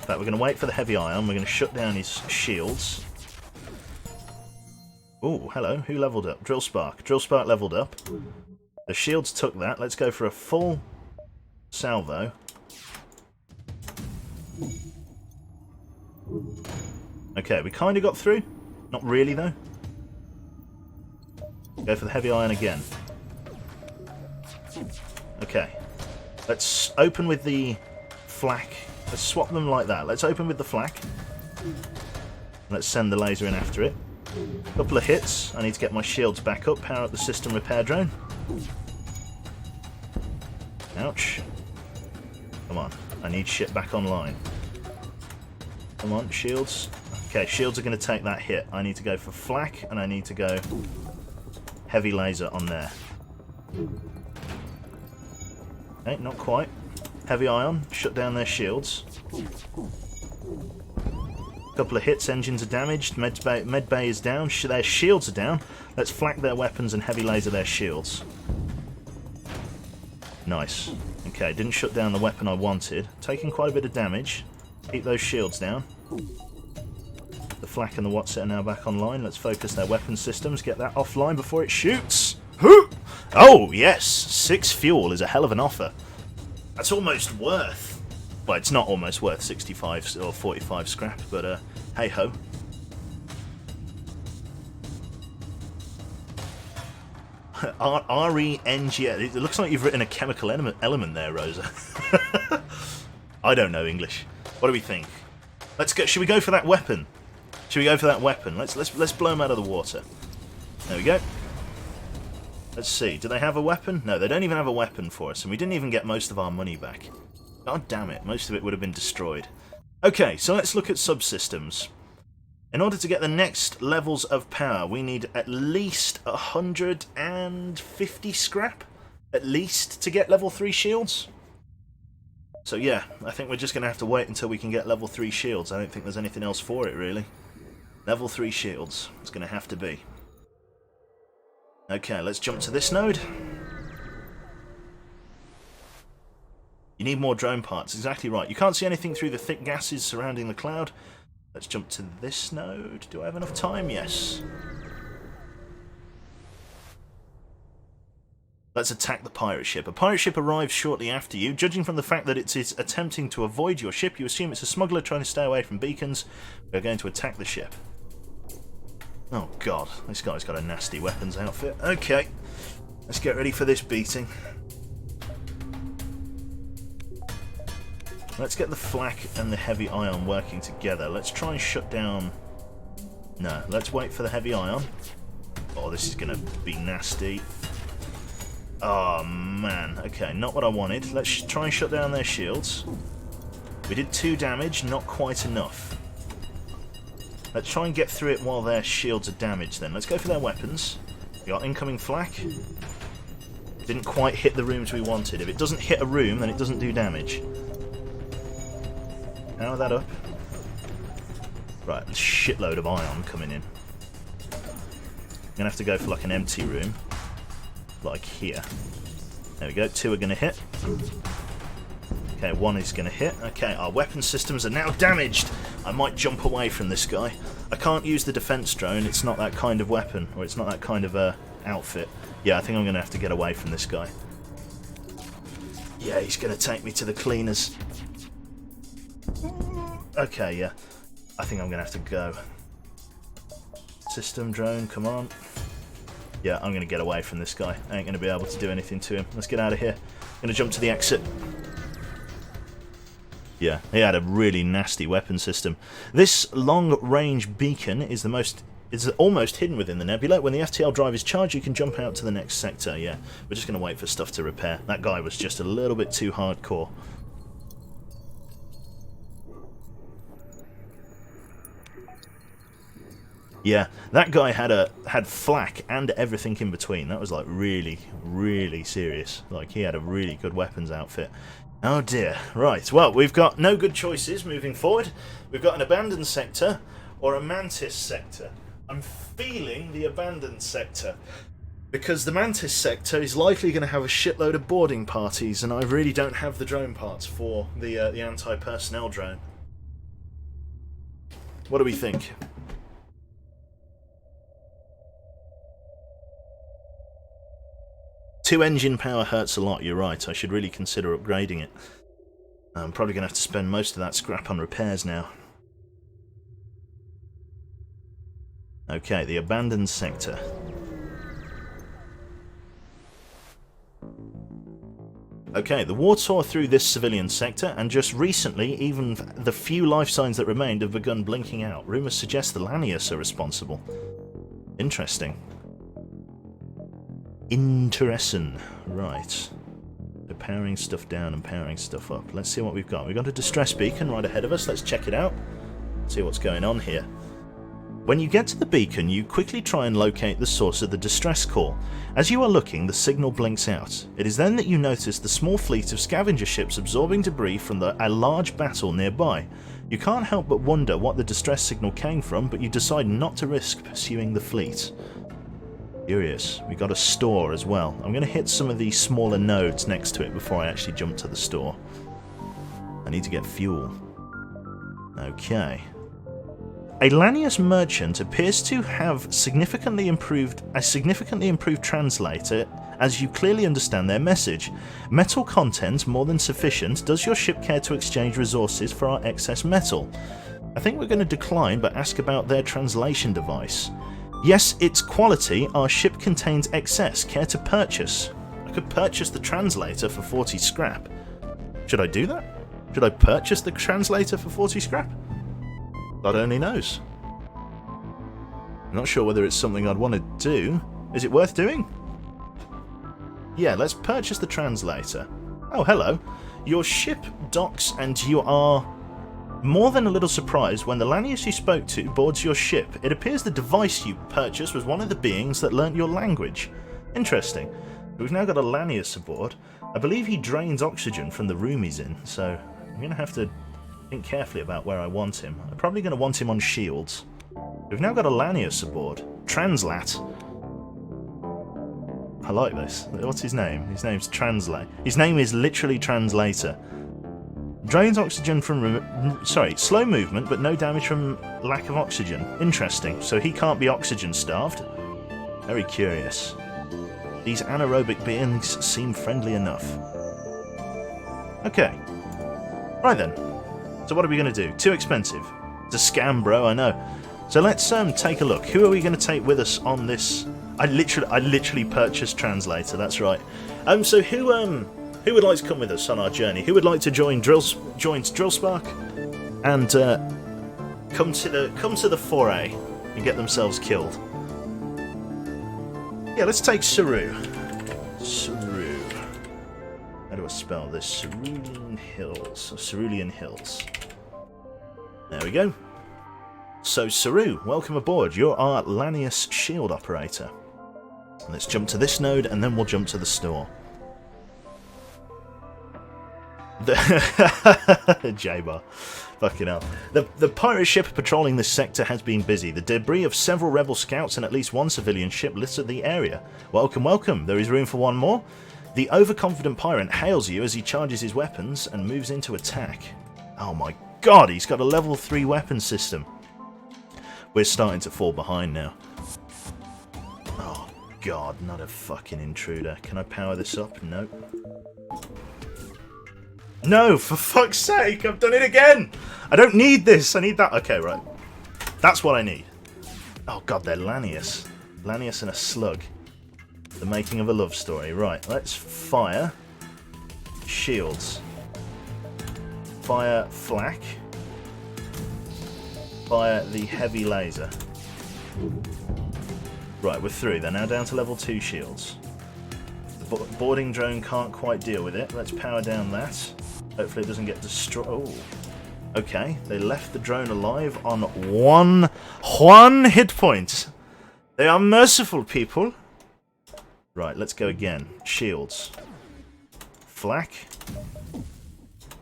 A: fact, we're going to wait for the heavy ion. We're going to shut down his shields. Oh, hello. Who leveled up? Drill Spark. Drill Spark leveled up. The shields took that. Let's go for a full salvo. Okay, we kind of got through. Not really, though. Go for the heavy ion again. Okay. Let's open with the flak. Let's swap them like that. Let's open with the flak. Let's send the laser in after it. Couple of hits. I need to get my shields back up. Power up the system repair drone. Ouch. Come on. I need shit back online. Come on, shields. Okay, shields are going to take that hit. I need to go for flak, and I need to go heavy laser on there. Okay, not quite. Heavy ion, shut down their shields. Couple of hits, engines are damaged, med bay is down, their shields are down. Let's flak their weapons and heavy laser their shields. Nice. Okay, didn't shut down the weapon I wanted. Taking quite a bit of damage. Keep those shields down. The flak and the Wocket are now back online. Let's focus their weapon systems, get that offline before it shoots. Oh, yes! 6 fuel is a hell of an offer. That's almost worth... Well, it's not almost worth 65 or 45 scrap, but Hey ho. R-E-N-G. It looks like you've written a chemical element there, Rosa. I don't know English. What do we think? Let's go. Should we go for that weapon? Should we go for that weapon? Let's blow them out of the water. There we go. Let's see. Do they have a weapon? No, they don't even have a weapon for us, and we didn't even get most of our money back. God damn it! Most of it would have been destroyed. Okay, so let's look at subsystems. In order to get the next levels of power, we need at least 150 scrap, at least, to get level 3 shields. So yeah, I think we're just going to have to wait until we can get level 3 shields. I don't think there's anything else for it, really. Level 3 shields. It's going to have to be. Okay, let's jump to this node. You need more drone parts, exactly right. You can't see anything through the thick gases surrounding the cloud. Let's jump to this node. Do I have enough time? Yes. Let's attack the pirate ship. A pirate ship arrives shortly after you. Judging from the fact that it is attempting to avoid your ship, you assume it's a smuggler trying to stay away from beacons. We're going to attack the ship. Oh god, this guy's got a nasty weapons outfit. Okay, let's get ready for this beating. Let's get the flak and the heavy ion working together. Let's try and shut down... No, let's wait for the heavy ion. Oh, this is going to be nasty. Oh, man. Okay, not what I wanted. Let's try and shut down their shields. We did 2 damage, not quite enough. Let's try and get through it while their shields are damaged then. Let's go for their weapons. We got incoming flak. Didn't quite hit the rooms we wanted. If it doesn't hit a room, then it doesn't do damage. Power that up. Right, a shitload of ion coming in. I'm gonna have to go for like an empty room. Like here. There we go, 2 are gonna hit. Okay, 1 is gonna hit. Okay, our weapon systems are now damaged. I might jump away from this guy. I can't use the defense drone, it's not that kind of weapon, or it's not that kind of outfit. Yeah, I think I'm gonna have to get away from this guy. Yeah, he's gonna take me to the cleaners. Okay, yeah. I think I'm going to have to go. System drone, come on. Yeah, I'm going to get away from this guy. I ain't going to be able to do anything to him. Let's get out of here. I'm going to jump to the exit. Yeah, he had a really nasty weapon system. This long-range beacon is almost hidden within the nebula. When the FTL drive is charged, you can jump out to the next sector. Yeah, we're just going to wait for stuff to repair. That guy was just a little bit too hardcore. Yeah, that guy had flak and everything in between. That was like really, really serious. Like he had a really good weapons outfit. Oh dear. Right, well, we've got no good choices moving forward. We've got an abandoned sector or a mantis sector. I'm feeling the abandoned sector because the mantis sector is likely going to have a shitload of boarding parties, and I really don't have the drone parts for the anti-personnel drone. What do we think? Two engine power hurts a lot, you're right. I should really consider upgrading it. I'm probably going to have to spend most of that scrap on repairs now. Okay, the abandoned sector. Okay, the war tore through this civilian sector, and just recently, even the few life signs that remained have begun blinking out. Rumours suggest the Lanius are responsible. Interesting. Interesting. Right. They're powering stuff down and powering stuff up. Let's see what we've got. We've got a distress beacon right ahead of us. Let's check it out. See what's going on here. When you get to the beacon, you quickly try and locate the source of the distress call. As you are looking, the signal blinks out. It is then that you notice the small fleet of scavenger ships absorbing debris from a large battle nearby. You can't help but wonder what the distress signal came from, but you decide not to risk pursuing the fleet. Curious. We got a store as well. I'm going to hit some of these smaller nodes next to it before I actually jump to the store. I need to get fuel. Okay. A Lanius merchant appears to have significantly improved translator, as you clearly understand their message. Metal content more than sufficient. Does your ship care to exchange resources for our excess metal? I think we're going to decline, but ask about their translation device. Yes, it's quality. Our ship contains excess. Care to purchase? I could purchase the translator for 40 scrap. Should I do that? Should I purchase the translator for 40 scrap? God only knows. I'm not sure whether it's something I'd want to do. Is it worth doing? Yeah, let's purchase the translator. Oh, hello. Your ship docks and you are more than a little surprised when the Lanius you spoke to boards your ship. It appears the device you purchased was one of the beings that learnt your language. Interesting. We've now got a Lanius aboard. I believe he drains oxygen from the room he's in, so I'm going to have to think carefully about where I want him. I'm probably going to want him on shields. We've now got a Lanius aboard. Translat. I like this. What's his name? His name's Translate. His name is literally Translator. Drains oxygen from... slow movement, but no damage from lack of oxygen. Interesting. So he can't be oxygen starved? Very curious. These anaerobic beings seem friendly enough. Okay. Right then. So what are we going to do? Too expensive. It's a scam, bro, I know. So let's take a look. Who are we going to take with us on this... I literally purchased Translator, that's right. So who would like to come with us on our journey? Who would like to join Drillspark and come to the foray and get themselves killed? Yeah, let's take Saru. Saru. How do I spell this? Cerulean Hills. Cerulean Hills. There we go. So Saru, welcome aboard. You're our Lanius shield operator. Let's jump to this node and then we'll jump to the store. J-Bar. Fucking hell. The pirate ship patrolling this sector has been busy. The debris of several rebel scouts and at least one civilian ship litter the area. Welcome, welcome. There is room for one more. The overconfident pirate hails you as he charges his weapons and moves into attack. Oh my god, he's got a level 3 weapon system. We're starting to fall behind now. Oh god, not a fucking intruder. Can I power this up? Nope. No, for fuck's sake, I've done it again! I don't need this, I need that. Okay, right. That's what I need. Oh god, they're Lanius. Lanius and a slug. The making of a love story. Right, let's fire shields. Fire flak. Fire the heavy laser. Right, we're through. They're now down to level 2 shields. The boarding drone can't quite deal with it. Let's power down that. Hopefully it doesn't get destroyed. Oh. Okay, they left the drone alive on one hit point. They are merciful people. Right, let's go again. Shields. Flak.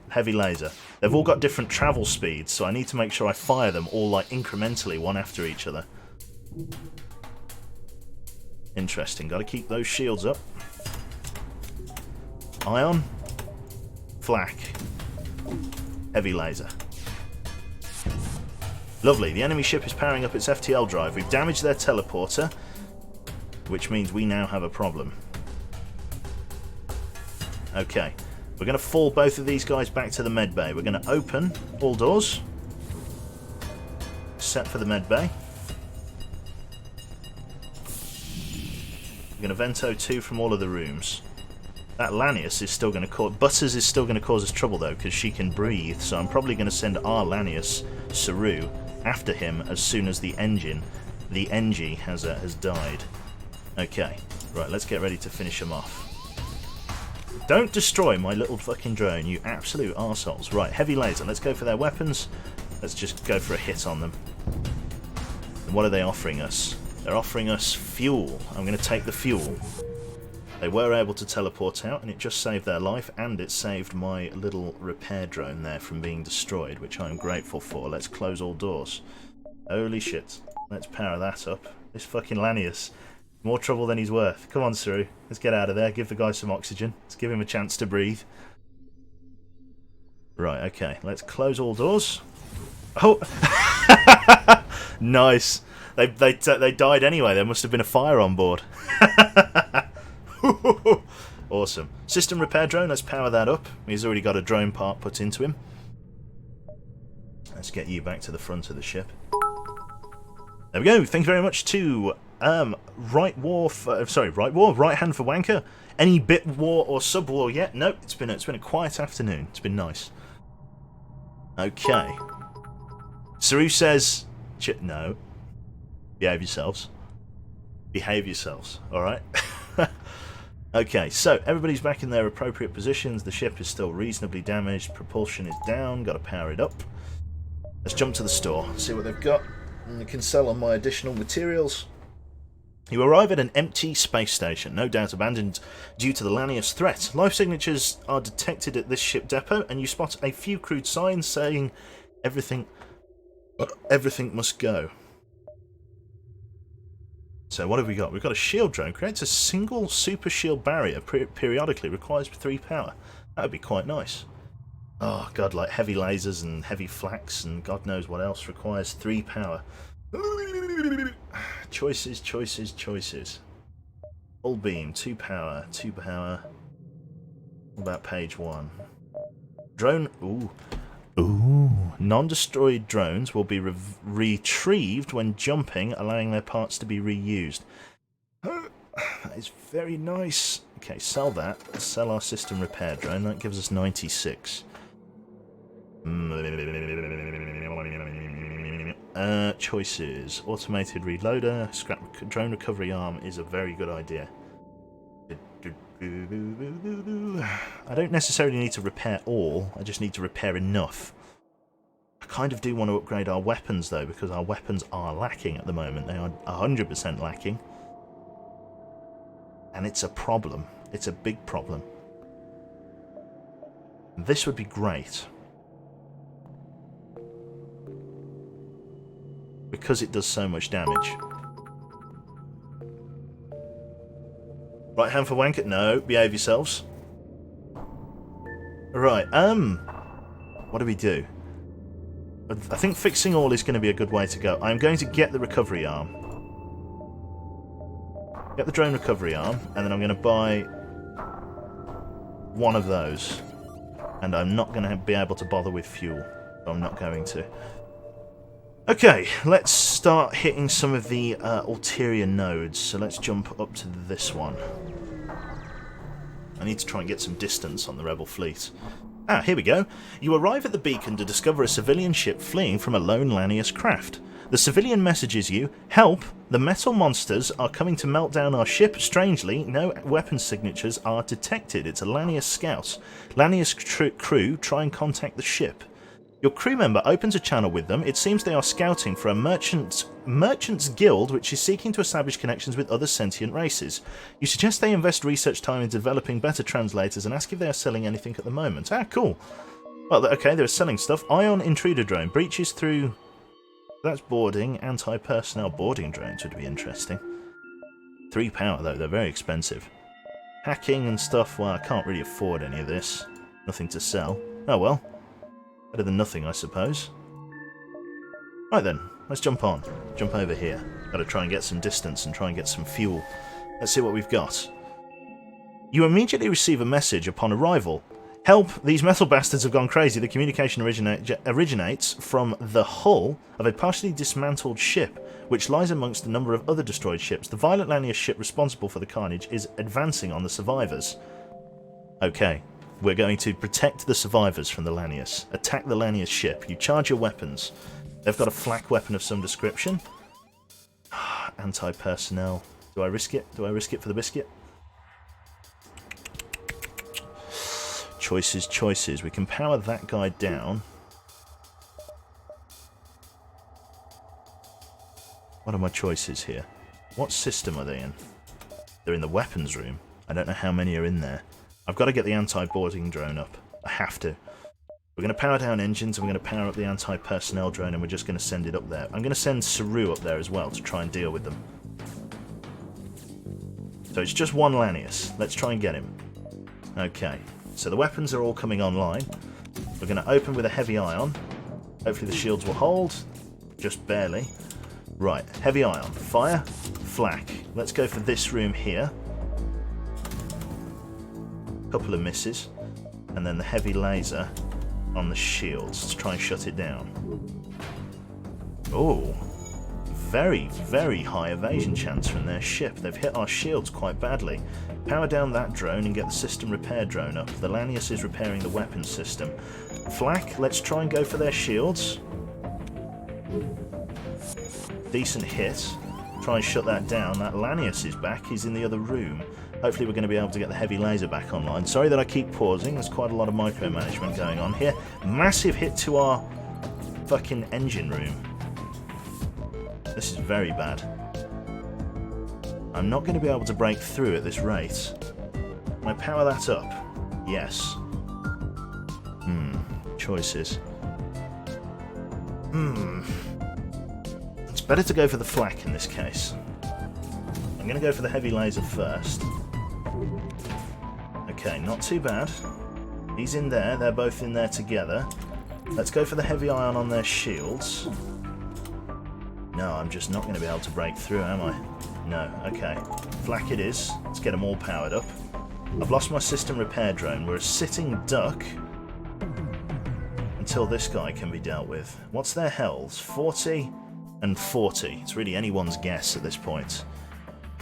A: Heavy laser. They've all got different travel speeds, so I need to make sure I fire them all like incrementally, one after each other. Interesting. Got to keep those shields up. Ion. Flak. Heavy laser. Lovely. The enemy ship is powering up its FTL drive. We've damaged their teleporter, which means we now have a problem. Okay. We're going to fall both of these guys back to the med bay. We're going to open all doors. Set for the med bay. We're going to vent O2 from all of the rooms. That Lanius is still going to cause... Butters is still going to cause us trouble, though, because she can breathe. So I'm probably going to send our Lanius, Saru, after him as soon as the NG, has died. Okay. Right, let's get ready to finish him off. Don't destroy my little fucking drone, you absolute arseholes. Right, heavy laser. Let's go for their weapons. Let's just go for a hit on them. And what are they offering us? They're offering us fuel. I'm going to take the fuel. They were able to teleport out, and it just saved their life, and it saved my little repair drone there from being destroyed, which I'm grateful for. Let's close all doors. Holy shit. Let's power that up. This fucking Lanius. More trouble than he's worth. Come on, Saru. Let's get out of there. Give the guy some oxygen. Let's give him a chance to breathe. Right, okay. Let's close all doors. Oh! Nice. They died anyway. There must have been a fire on board. Awesome. System repair drone. Let's power that up. He's already got a drone part put into him. Let's get you back to the front of the ship. There we go. Thank you very much to Right Hand for Wanker. Any bit war or sub war yet? Nope. It's been a quiet afternoon. It's been nice. Okay. Saru says, no. Behave yourselves. Behave yourselves. All right. Okay. So everybody's back in their appropriate positions. The ship is still reasonably damaged. Propulsion is down. Got to power it up. Let's jump to the store. See what they've got. And I can sell on my additional materials. You arrive at an empty space station, no doubt abandoned due to the Lanius threat. Life signatures are detected at this ship depot, and you spot a few crude signs saying everything must go. So what have we got? We've got a shield drone. Creates a single super shield barrier periodically. Requires 3 power. That would be quite nice. Oh god, like heavy lasers and heavy flaks and god knows what else requires 3 power. Choices, choices, choices. Full beam, 2 power, 2 power. What about page 1? Drone, ooh. Non-destroyed drones will be retrieved when jumping, allowing their parts to be reused. That is very nice. Okay, sell that. Sell our system repair drone. That gives us 96. Choices. Automated reloader. Scrap drone recovery arm is a very good idea. I don't necessarily need to repair all. I just need to repair enough. I kind of do want to upgrade our weapons though, because our weapons are lacking at the moment. They are 100% lacking. And it's a problem. It's a big problem. This would be great. Because it does so much damage. Right hand for Wocket? No, behave yourselves. Right, what do we do? I think fixing all is going to be a good way to go. I'm going to get the recovery arm. Get the drone recovery arm, and then I'm going to buy one of those. And I'm not going to be able to bother with fuel. I'm not going to. Okay, let's start hitting some of the ulterior nodes. So let's jump up to this one. I need to try and get some distance on the rebel fleet. Ah, here we go. You arrive at the beacon to discover a civilian ship fleeing from a lone Lanius craft. The civilian messages you, "Help! The metal monsters are coming to melt down our ship. Strangely, no weapon signatures are detected. It's a Lanius scout. Lanius crew try and contact the ship." Your crew member opens a channel with them. It seems they are scouting for a merchant's guild which is seeking to establish connections with other sentient races. You suggest they invest research time in developing better translators and ask if they are selling anything at the moment. Ah, cool. Well, okay, they're selling stuff. Ion intruder drone. Breaches through... That's boarding. Anti-personnel boarding drones would be interesting. 3 power, though. They're very expensive. Hacking and stuff. Well, I can't really afford any of this. Nothing to sell. Oh, well. Better than nothing, I suppose. Right then, let's jump on. Jump over here. Got to try and get some distance and try and get some fuel. Let's see what we've got. You immediately receive a message upon arrival. "Help! These metal bastards have gone crazy. The communication originates from the hull of a partially dismantled ship, which lies amongst a number of other destroyed ships. The violent Lanius ship responsible for the carnage is advancing on the survivors." Okay. We're going to protect the survivors from the Lanius. Attack the Lanius ship. You charge your weapons. They've got a flak weapon of some description. Anti-personnel. Do I risk it? Do I risk it for the biscuit? Choices, choices. We can power that guy down. What are my choices here? What system are they in? They're in the weapons room. I don't know how many are in there. I've got to get the anti-boarding drone up. I have to. We're going to power down engines, and we're going to power up the anti-personnel drone, and we're just going to send it up there. I'm going to send Saru up there as well to try and deal with them. So it's just one Lanius. Let's try and get him. Okay, so the weapons are all coming online. We're going to open with a heavy ion. Hopefully the shields will hold. Just barely. Right, heavy ion. Fire. Flak. Let's go for this room here. Couple of misses, and then the heavy laser on the shields to try and shut it down. Oh, very, very high evasion chance from their ship. They've hit our shields quite badly. Power down that drone and get the system repair drone up. The Lanius is repairing the weapons system. Flak, let's try and go for their shields. Decent hit. Try and shut that down. That Lanius is back. He's in the other room. Hopefully we're going to be able to get the heavy laser back online. Sorry that I keep pausing. There's quite a lot of micromanagement going on here. Massive hit to our fucking engine room. This is very bad. I'm not going to be able to break through at this rate. Can I power that up? Yes. Choices. It's better to go for the flak in this case. I'm going to go for the heavy laser first. Okay, not too bad. He's in there. They're both in there together. Let's go for the heavy ion on their shields. No, I'm just not going to be able to break through, am I? No, okay. Flak it is. Let's get them all powered up. I've lost my system repair drone. We're a sitting duck until this guy can be dealt with. What's their health? 40 and 40. It's really anyone's guess at this point.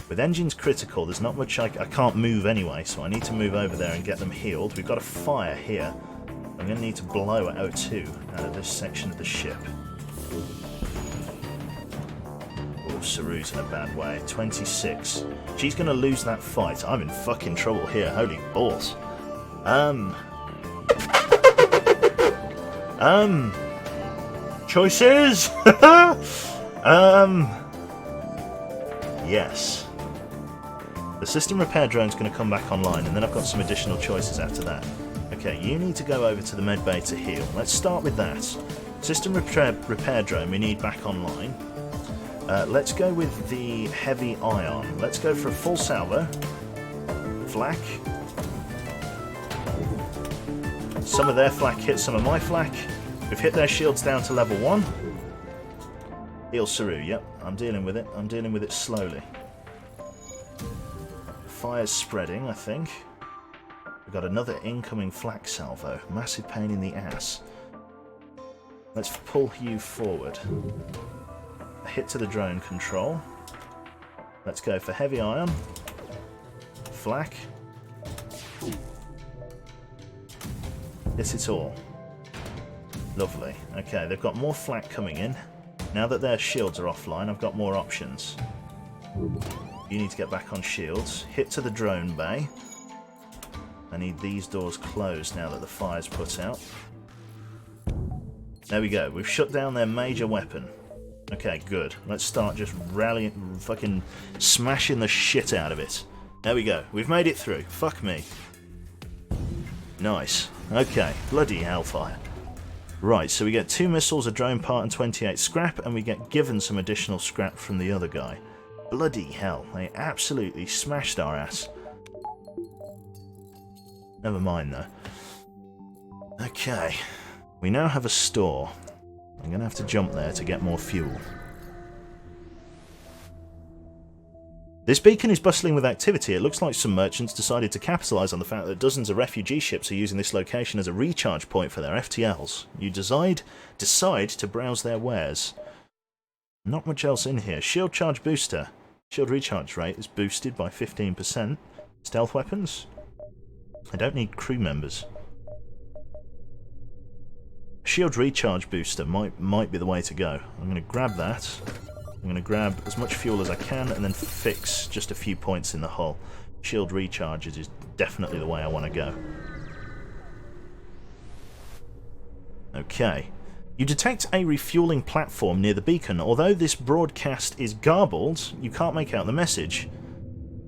A: With engines critical, there's not much I can't move anyway, so I need to move over there and get them healed. We've got a fire here. I'm going to need to blow at O2 out of this section of the ship. Oh, Saru's in a bad way. 26. She's going to lose that fight. I'm in fucking trouble here. Holy balls. Choices? Yes. The system repair drone's going to come back online, and then I've got some additional choices after that. Okay, you need to go over to the medbay to heal. Let's start with that. System repair drone we need back online. Let's go with the heavy ion. Let's go for a full salvo. Flak. Some of their flak hit some of my flak. We've hit their shields down to level 1. Heal Saru, yep, I'm dealing with it. I'm dealing with it slowly. Fire's spreading, I think. We've got another incoming flak salvo. Massive pain in the ass. Let's pull you forward. A hit to the drone control. Let's go for heavy ion. Flak. Hit it all. Lovely. Okay, they've got more flak coming in. Now that their shields are offline, I've got more options. You need to get back on shields. Hit to the drone bay. I need these doors closed now that the fire's put out. There we go. We've shut down their major weapon. Okay, good. Let's start just rallying, fucking smashing the shit out of it. There we go. We've made it through. Fuck me. Nice. Okay. Bloody hellfire. Right, so we get 2 missiles, a drone part, and 28 scrap, and we get given some additional scrap from the other guy. Bloody hell. They absolutely smashed our ass. Never mind, though. Okay. We now have a store. I'm going to have to jump there to get more fuel. This beacon is bustling with activity. It looks like some merchants decided to capitalise on the fact that dozens of refugee ships are using this location as a recharge point for their FTLs. You decide to browse their wares. Not much else in here. Shield charge booster. Shield recharge rate is boosted by 15%. Stealth weapons? I don't need crew members. Shield recharge booster might be the way to go. I'm going to grab that. I'm going to grab as much fuel as I can and then fix just a few points in the hull. Shield recharges is definitely the way I want to go. Okay. You detect a refueling platform near the beacon. Although this broadcast is garbled, you can't make out the message.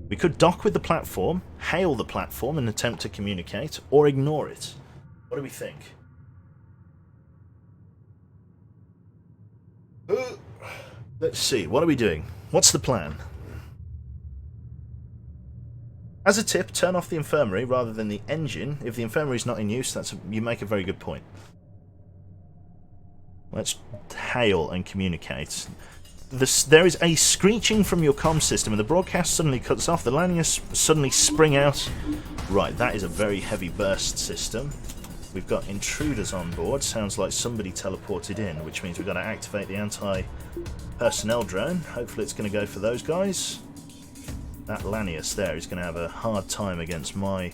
A: We could dock with the platform, hail the platform and attempt to communicate, or ignore it. What do we think? Let's see, what are we doing? What's the plan? As a tip, turn off the infirmary rather than the engine. If the infirmary is not in use, you make a very good point. Let's hail and communicate. There is a screeching from your comm system and the broadcast suddenly cuts off. The Lanius suddenly spring out. Right, that is a very heavy burst system. We've got intruders on board. Sounds like somebody teleported in, which means we've got to activate the anti-personnel drone. Hopefully it's going to go for those guys. That Lanius there is going to have a hard time against my...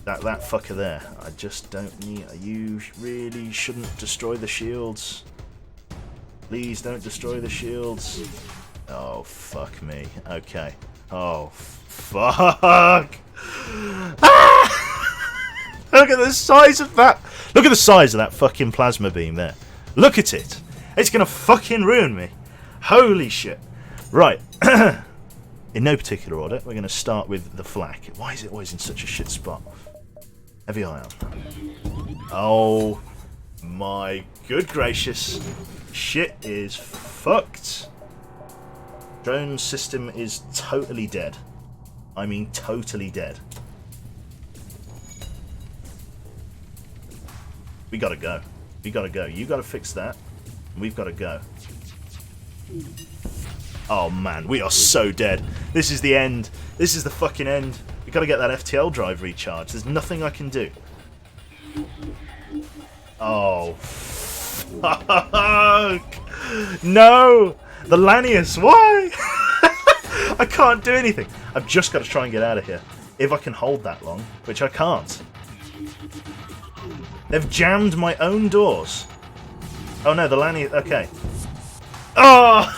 A: That fucker there. I just don't need... You really shouldn't destroy the shields. Please don't destroy the shields. Oh, fuck me. Okay. Oh, fuck! Ah! Look at the size of that! Look at the size of that fucking plasma beam there. Look at it! It's gonna fucking ruin me. Holy shit. Right. In no particular order, we're gonna start with the flak. Why is it always in such a shit spot? Heavy ion. Oh my good gracious. Shit is fucked. Drone system is totally dead. I mean totally dead. We gotta go. We gotta go. You gotta fix that. We've gotta go. Oh man, we are so dead. This is the end. This is the fucking end. We gotta get that FTL drive recharged. There's nothing I can do. Oh, fuck. No! The Lanius, why? I can't do anything. I've just got to try and get out of here. If I can hold that long, which I can't. They've jammed my own doors. Oh no, the Lanius, okay. Oh!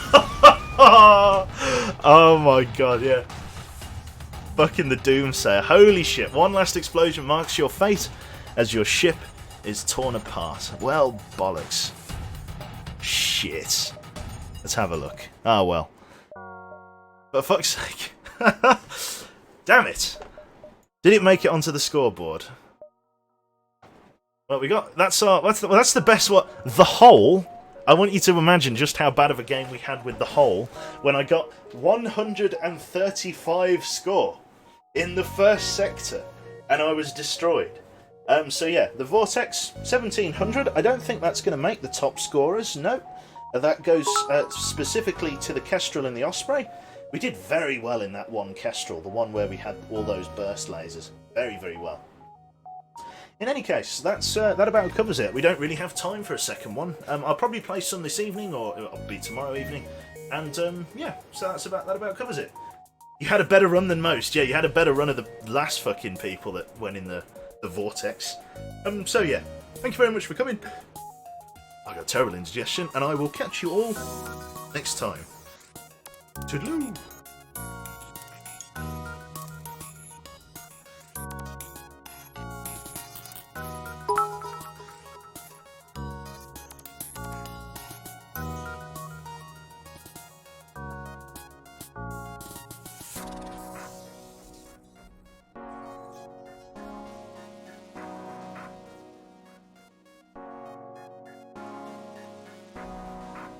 A: Oh my god, yeah. Fucking the Doomsayer. Holy shit. One last explosion marks your fate as your ship is torn apart. Well, bollocks. Shit. Let's have a look. Ah, well. For fuck's sake. Damn it. Did it make it onto the scoreboard? Well, we got... That's the best one. The Hole. I want you to imagine just how bad of a game we had with the Hole when I got 135 score in the first sector and I was destroyed. So yeah, the Vortex 1700. I don't think that's going to make the top scorers. No, that goes specifically to the Kestrel and the Osprey. We did very well in that one Kestrel, the one where we had all those burst lasers. Very, very well. In any case, that about covers it. We don't really have time for a second one. I'll probably play some this evening, or it'll be tomorrow evening. And yeah, so that about covers it. You had a better run than most. Yeah, you had a better run of the last fucking people that went in the Vortex. So yeah, thank you very much for coming. I got a terrible indigestion, and I will catch you all next time. Toodaloo!